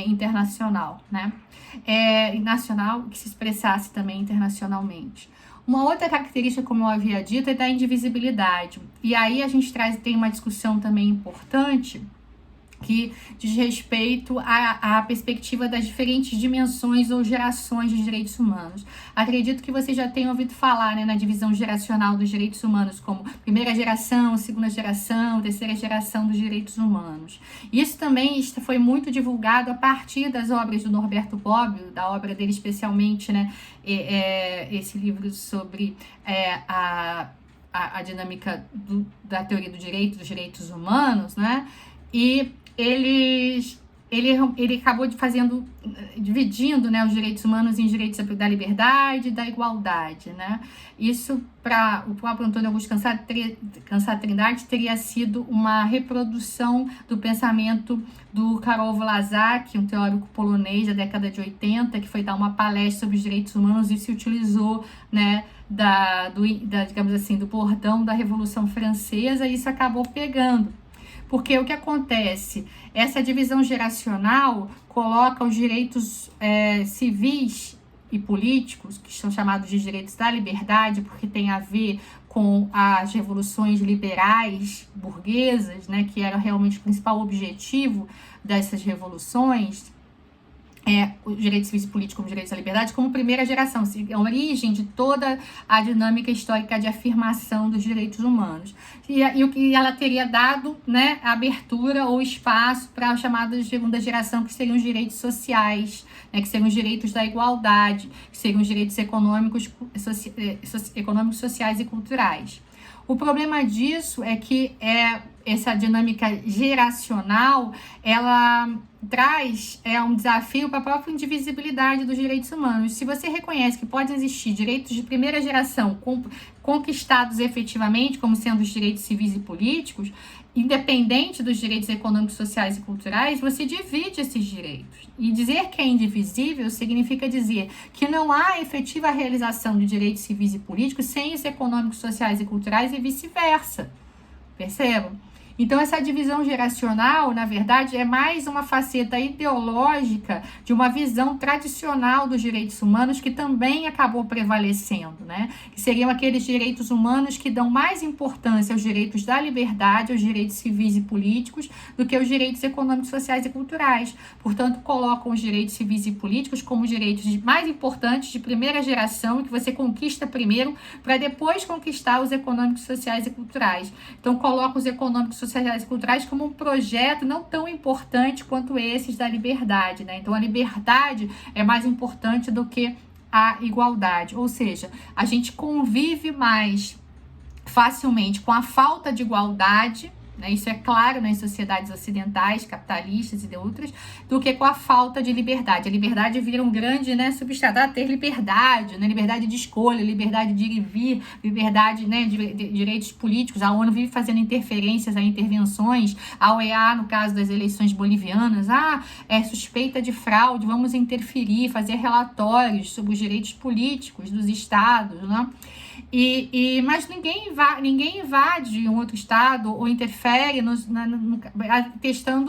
Speaker 1: internacional, né? Nacional, que se expressasse também internacionalmente. Uma outra característica, como eu havia dito, é da indivisibilidade. E aí a gente tem uma discussão também importante, que diz respeito à perspectiva das diferentes dimensões ou gerações de direitos humanos. Acredito que você já tenha ouvido falar, né, na divisão geracional dos direitos humanos, como primeira geração, segunda geração, terceira geração dos direitos humanos. Isso também foi muito divulgado a partir das obras do Norberto Bobbio, da obra dele especialmente, né, esse livro sobre a dinâmica da teoria do direito, dos direitos humanos, né, e ele acabou dividindo, né, os direitos humanos em direitos da liberdade e da igualdade, né? Isso, para o próprio Antônio Augusto Cansado Trindade, teria sido uma reprodução do pensamento do Karol Włodarczyk, um teórico polonês da década de 80, que foi dar uma palestra sobre os direitos humanos e se utilizou, né, digamos assim, do bordão da Revolução Francesa, e isso acabou pegando. Porque o que acontece? Essa divisão geracional coloca os direitos civis e políticos, que são chamados de direitos da liberdade, porque tem a ver com as revoluções liberais burguesas, né, que era realmente o principal objetivo dessas revoluções, os direitos civis e políticos como direitos da liberdade, como primeira geração, a origem de toda a dinâmica histórica de afirmação dos direitos humanos. E o que ela teria dado, né, abertura ou espaço para a chamada segunda geração, que seriam os direitos sociais, né, que seriam os direitos da igualdade, que seriam os direitos econômicos, sociais e culturais. O problema disso é que essa dinâmica geracional, ela traz um desafio para a própria indivisibilidade dos direitos humanos. Se você reconhece que podem existir direitos de primeira geração conquistados efetivamente, como sendo os direitos civis e políticos, independente dos direitos econômicos, sociais e culturais, você divide esses direitos. E dizer que é indivisível significa dizer que não há efetiva realização de direitos civis e políticos sem os econômicos, sociais e culturais e vice-versa. Percebam? Então, essa divisão geracional, na verdade, é mais uma faceta ideológica de uma visão tradicional dos direitos humanos que também acabou prevalecendo, né? Que seriam aqueles direitos humanos que dão mais importância aos direitos da liberdade, aos direitos civis e políticos, do que aos direitos econômicos, sociais e culturais. Portanto, colocam os direitos civis e políticos como direitos mais importantes de primeira geração, que você conquista primeiro, para depois conquistar os econômicos, sociais e culturais. Então, colocam os econômicos, sociais e culturais como um projeto não tão importante quanto esses da liberdade, né? Então, a liberdade é mais importante do que a igualdade, ou seja, a gente convive mais facilmente com a falta de igualdade, né? Isso é claro nas sociedades ocidentais, capitalistas e de outras, do que com a falta de liberdade. A liberdade vira um grande, né, substrato, ter liberdade, né, liberdade de escolha, liberdade de ir e vir, liberdade, né, de direitos políticos. A ONU vive fazendo interferências, intervenções, a OEA, no caso das eleições bolivianas, é suspeita de fraude, vamos interferir, fazer relatórios sobre os direitos políticos dos estados, né? Mas ninguém invade um outro estado ou interfere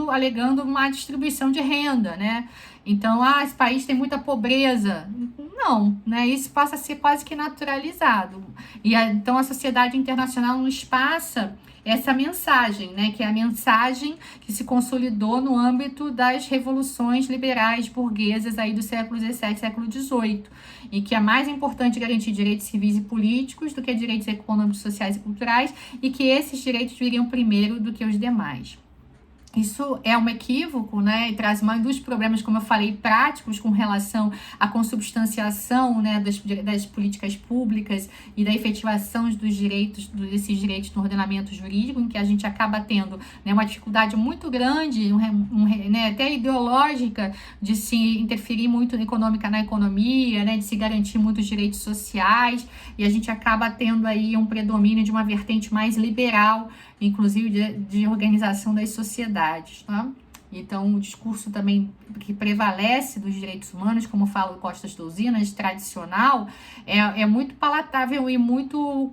Speaker 1: alegando uma distribuição de renda, né? Então, esse país tem muita pobreza. Não, né? Isso passa a ser quase que naturalizado. Então, a sociedade internacional nos passa essa mensagem, né, que é a mensagem que se consolidou no âmbito das revoluções liberais burguesas aí do século XVII, século XVIII, e que é mais importante garantir direitos civis e políticos do que direitos econômicos, sociais e culturais, e que esses direitos viriam primeiro do que os demais. Isso é um equívoco, né, e traz mais dos problemas, como eu falei, práticos com relação à consubstanciação, né, das políticas públicas e da efetivação dos direitos, desses direitos no ordenamento jurídico, em que a gente acaba tendo, né, uma dificuldade muito grande, né, até ideológica, de se interferir muito na economia, né, de se garantir muitos direitos sociais, e a gente acaba tendo aí um predomínio de uma vertente mais liberal, inclusive de organização das sociedades, tá? Então, o discurso também que prevalece dos direitos humanos, como fala o Costas Douzinas, tradicional, é muito palatável e muito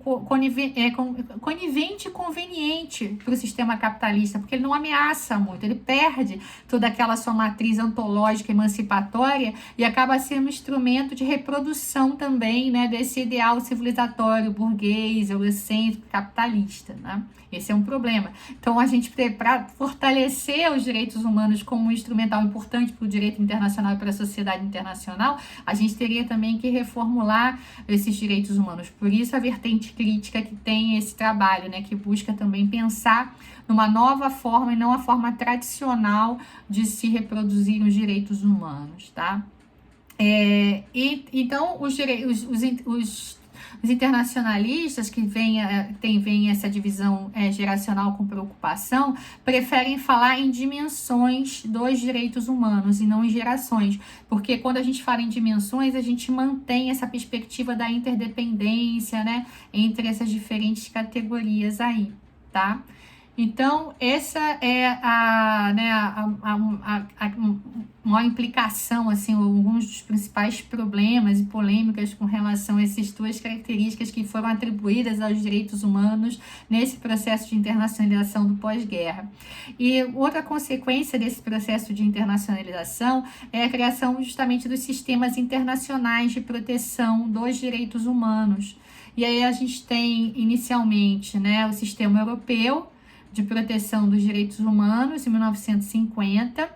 Speaker 1: conivente e conveniente para o sistema capitalista, porque ele não ameaça muito, ele perde toda aquela sua matriz ontológica emancipatória e acaba sendo um instrumento de reprodução também, né, desse ideal civilizatório burguês, eurocêntrico, capitalista, né? Esse é um problema. Então, a gente, para fortalecer os direitos humanos como um instrumental importante para o direito internacional e para a sociedade internacional, a gente teria também que reformular esses direitos humanos. Por isso, a vertente crítica que tem esse trabalho, né, que busca também pensar numa nova forma e não a forma tradicional de se reproduzir os direitos humanos, tá? Então, os internacionalistas que veem essa divisão geracional com preocupação, preferem falar em dimensões dos direitos humanos e não em gerações, porque quando a gente fala em dimensões, a gente mantém essa perspectiva da interdependência, né, entre essas diferentes categorias aí, tá? Então, essa é uma implicação, assim, alguns dos principais problemas e polêmicas com relação a essas duas características que foram atribuídas aos direitos humanos nesse processo de internacionalização do pós-guerra. E outra consequência desse processo de internacionalização é a criação justamente dos sistemas internacionais de proteção dos direitos humanos. E aí a gente tem, inicialmente, né, o sistema europeu de proteção dos direitos humanos, em 1950,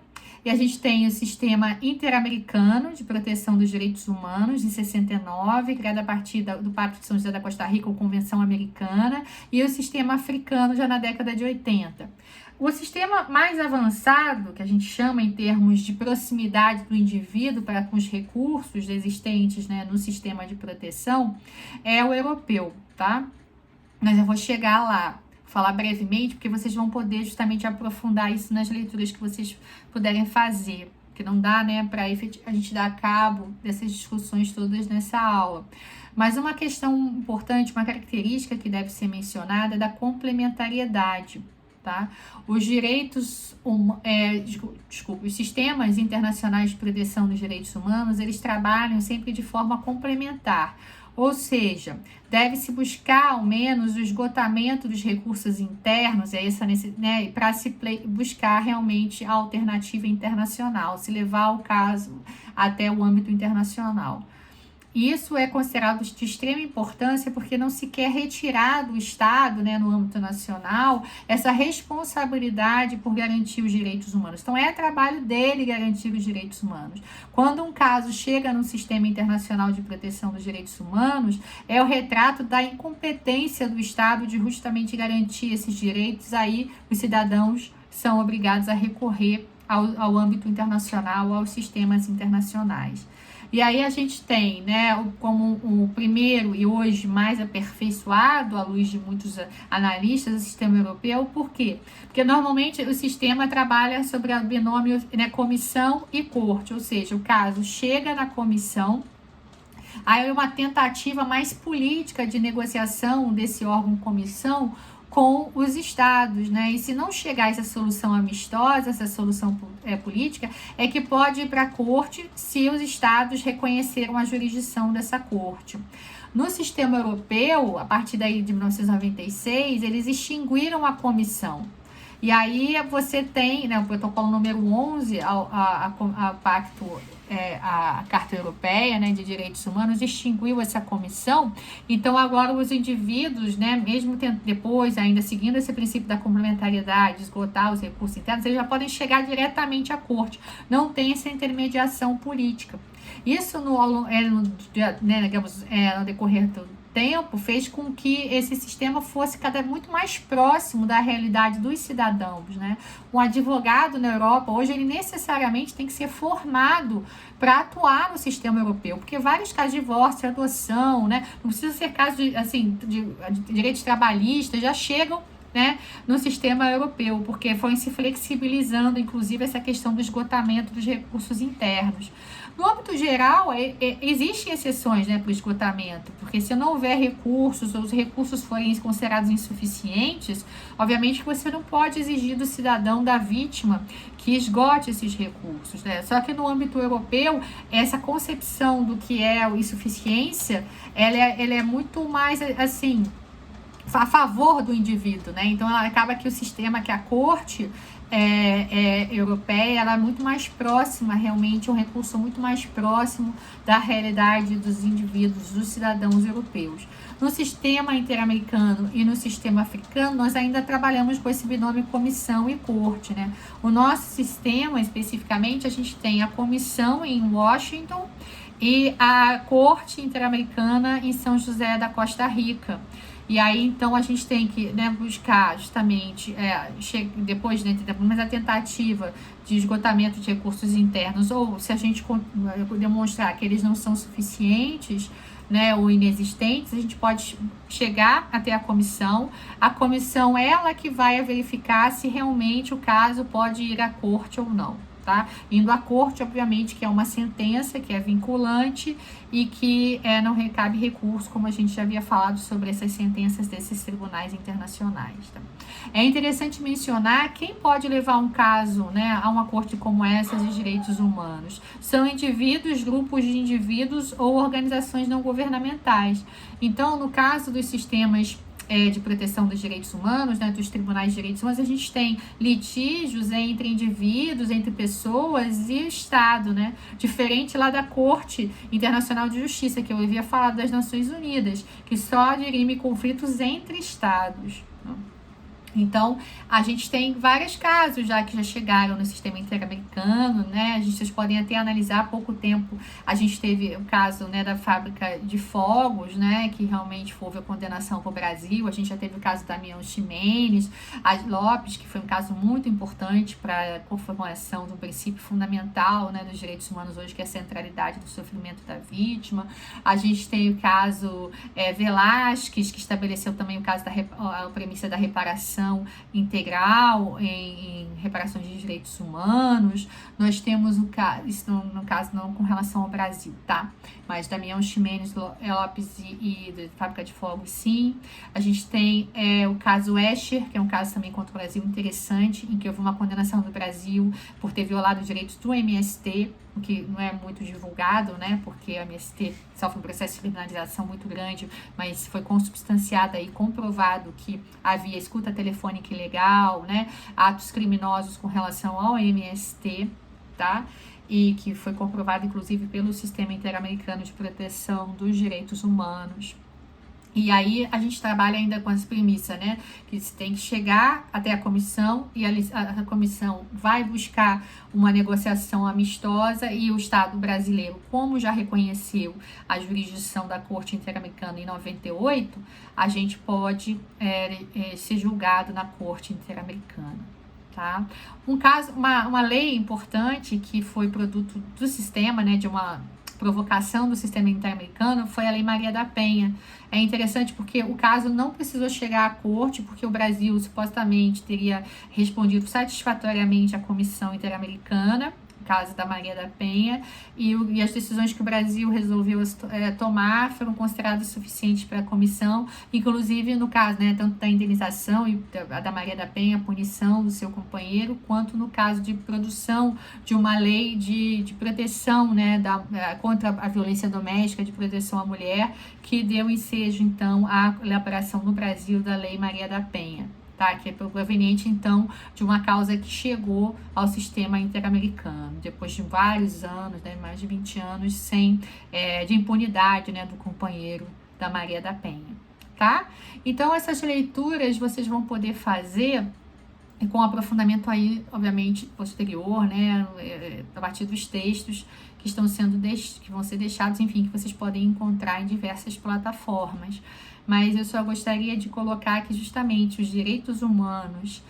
Speaker 1: e a gente tem o sistema interamericano de proteção dos direitos humanos, em 69, criado a partir do Pacto de São José da Costa Rica, ou Convenção Americana, e o sistema africano já na década de 80. O sistema mais avançado, que a gente chama em termos de proximidade do indivíduo para com os recursos existentes, né, no sistema de proteção, é o europeu, tá? Mas eu vou chegar lá, falar brevemente, porque vocês vão poder justamente aprofundar isso nas leituras que vocês puderem fazer, porque não dá, né, para a gente dar cabo dessas discussões todas nessa aula. Mas uma questão importante, uma característica que deve ser mencionada é da complementariedade, tá? Os direitos, os sistemas internacionais de proteção dos direitos humanos, eles trabalham sempre de forma complementar. Ou seja, deve-se buscar ao menos o esgotamento dos recursos internos, né, para se buscar realmente a alternativa internacional, se levar o caso até o âmbito internacional. Isso é considerado de extrema importância porque não se quer retirar do Estado, né, no âmbito nacional, essa responsabilidade por garantir os direitos humanos. Então, é trabalho dele garantir os direitos humanos. Quando um caso chega no sistema internacional de proteção dos direitos humanos, é o retrato da incompetência do Estado de justamente garantir esses direitos. Aí, os cidadãos são obrigados a recorrer ao âmbito internacional, aos sistemas internacionais. E aí a gente tem, né, como o primeiro e hoje mais aperfeiçoado, à luz de muitos analistas, o sistema europeu. Por quê? Porque normalmente o sistema trabalha sobre o binômio, né, comissão e corte, ou seja, o caso chega na comissão, aí é uma tentativa mais política de negociação desse órgão comissão com os estados, né? E se não chegar essa solução amistosa, essa solução política, é que pode ir para a corte se os estados reconheceram a jurisdição dessa corte. No sistema europeu, a partir daí de 1996, eles extinguiram a comissão. E aí você tem, né, o protocolo número 11 a pacto, a Carta Europeia, né, de Direitos Humanos, extinguiu essa comissão. Então agora os indivíduos, né, mesmo depois ainda seguindo esse princípio da complementariedade, esgotar os recursos internos, eles já podem chegar diretamente à corte. Não tem essa intermediação política. Isso no decorrer tempo fez com que esse sistema fosse cada vez muito mais próximo da realidade dos cidadãos, né? Um advogado na Europa, hoje, ele necessariamente tem que ser formado para atuar no sistema europeu, porque vários casos de divórcio, adoção, né? Não precisa ser caso de, assim, de direitos trabalhistas, já chegam, né, no sistema europeu, porque foi se flexibilizando, inclusive, essa questão do esgotamento dos recursos internos. No âmbito geral, existem exceções, né, para o esgotamento, porque se não houver recursos ou os recursos forem considerados insuficientes, obviamente que você não pode exigir do cidadão, da vítima, que esgote esses recursos, né? Só que no âmbito europeu, essa concepção do que é a insuficiência, ela é muito mais, assim, a favor do indivíduo, né? Então, ela acaba que o sistema, que a corte europeia, ela é muito mais próxima, realmente, um recurso muito mais próximo da realidade dos indivíduos, dos cidadãos europeus. No sistema interamericano e no sistema africano, nós ainda trabalhamos com esse binômio comissão e corte, né? O nosso sistema, especificamente, a gente tem a comissão em Washington e a corte interamericana em São José da Costa Rica. E aí, então, a gente tem que, né, buscar justamente, depois, né, mas a tentativa de esgotamento de recursos internos, ou se a gente demonstrar que eles não são suficientes, né, ou inexistentes, a gente pode chegar até a comissão. A comissão, ela que vai verificar se realmente o caso pode ir à corte ou não. Tá? Indo à corte, obviamente, que é uma sentença que é vinculante e que não recabe recurso, como a gente já havia falado sobre essas sentenças desses tribunais internacionais. Tá? É interessante mencionar quem pode levar um caso, né, a uma corte como essa de direitos humanos. São indivíduos, grupos de indivíduos ou organizações não governamentais. Então, no caso dos sistemas de proteção dos direitos humanos, né, dos tribunais de direitos humanos, a gente tem litígios entre indivíduos, entre pessoas e o Estado, né? Diferente lá da Corte Internacional de Justiça, que eu havia falado das Nações Unidas, que só dirime conflitos entre Estados. Então, a gente tem vários casos já que já chegaram no sistema interamericano, né? Vocês podem até analisar. Há pouco tempo a gente teve o caso, né, da fábrica de fogos, né, que realmente houve a condenação para o Brasil. A gente já teve o caso da Damião Ximenes Lopes, que foi um caso muito importante para a conformação do princípio fundamental, né, dos direitos humanos hoje, que é a centralidade do sofrimento da vítima. A gente tem o caso Velásquez, que estabeleceu também o caso a premissa da reparação integral em reparações de direitos humanos. Nós temos o caso, isso no caso não com relação ao Brasil, tá? Mas Damião Ximenes Lopes e Fábrica de Fogos, sim. A gente tem o caso Escher, que é um caso também contra o Brasil interessante, em que houve uma condenação do Brasil por ter violado os direitos do MST, o que não é muito divulgado, né? Porque a MST sofre um processo de criminalização muito grande, mas foi consubstanciado e comprovado que havia escuta telefônica ilegal, né? Atos criminosos com relação ao MST, tá? E que foi comprovado, inclusive, pelo Sistema Interamericano de Proteção dos Direitos Humanos. E aí a gente trabalha ainda com as premissas, né? Que se tem que chegar até a comissão e a comissão vai buscar uma negociação amistosa e o Estado brasileiro, como já reconheceu a jurisdição da Corte Interamericana em 98, a gente pode ser julgado na Corte Interamericana. Tá? Uma lei importante que foi produto do sistema, né, de uma provocação do sistema interamericano, foi a Lei Maria da Penha. É interessante porque o caso não precisou chegar à corte, porque o Brasil supostamente teria respondido satisfatoriamente à Comissão Interamericana, caso da Maria da Penha, e as decisões que o Brasil resolveu tomar foram consideradas suficientes para a comissão, inclusive no caso, né, tanto da indenização e da Maria da Penha, a punição do seu companheiro, quanto no caso de produção de uma lei de proteção, né, contra a violência doméstica, de proteção à mulher, que deu ensejo, então, à elaboração no Brasil da Lei Maria da Penha. Tá, que é proveniente, então, de uma causa que chegou ao sistema interamericano, depois de vários anos, né, mais de 20 anos, de impunidade, né, do companheiro da Maria da Penha, tá? Então, essas leituras vocês vão poder fazer e com aprofundamento aí, obviamente, posterior, né, a partir dos textos que estão sendo que vão ser deixados, enfim, que vocês podem encontrar em diversas plataformas. Mas eu só gostaria de colocar que justamente os direitos humanos,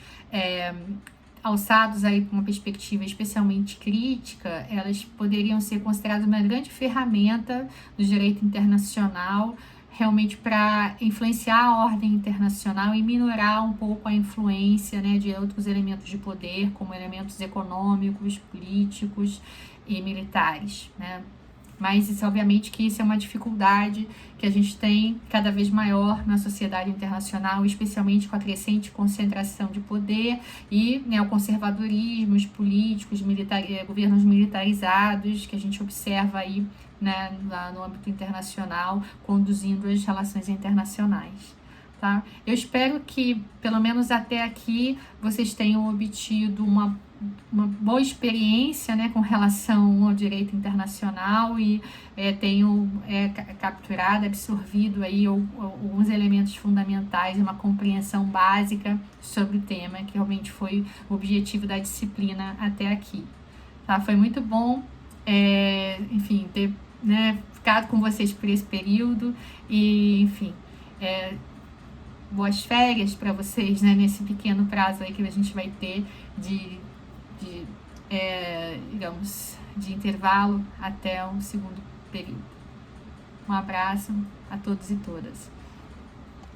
Speaker 1: alçados aí para uma perspectiva especialmente crítica, elas poderiam ser consideradas uma grande ferramenta do direito internacional, realmente para influenciar a ordem internacional e minorar um pouco a influência, né, de outros elementos de poder, como elementos econômicos, políticos e militares, né? Mas isso, obviamente, que isso é uma dificuldade que a gente tem cada vez maior na sociedade internacional, especialmente com a crescente concentração de poder e neoconservadorismos políticos, governos militarizados, que a gente observa aí, né, lá no âmbito internacional, conduzindo as relações internacionais. Tá? Eu espero que, pelo menos até aqui, vocês tenham obtido uma boa experiência, né, com relação ao direito internacional e tenho capturado, absorvido aí alguns elementos fundamentais, uma compreensão básica sobre o tema, que realmente foi o objetivo da disciplina até aqui. Tá? Foi muito bom, enfim, ter, né, ficado com vocês por esse período e, enfim, boas férias para vocês, né, nesse pequeno prazo aí que a gente vai ter digamos, de intervalo até o segundo período. Um abraço a todos e todas.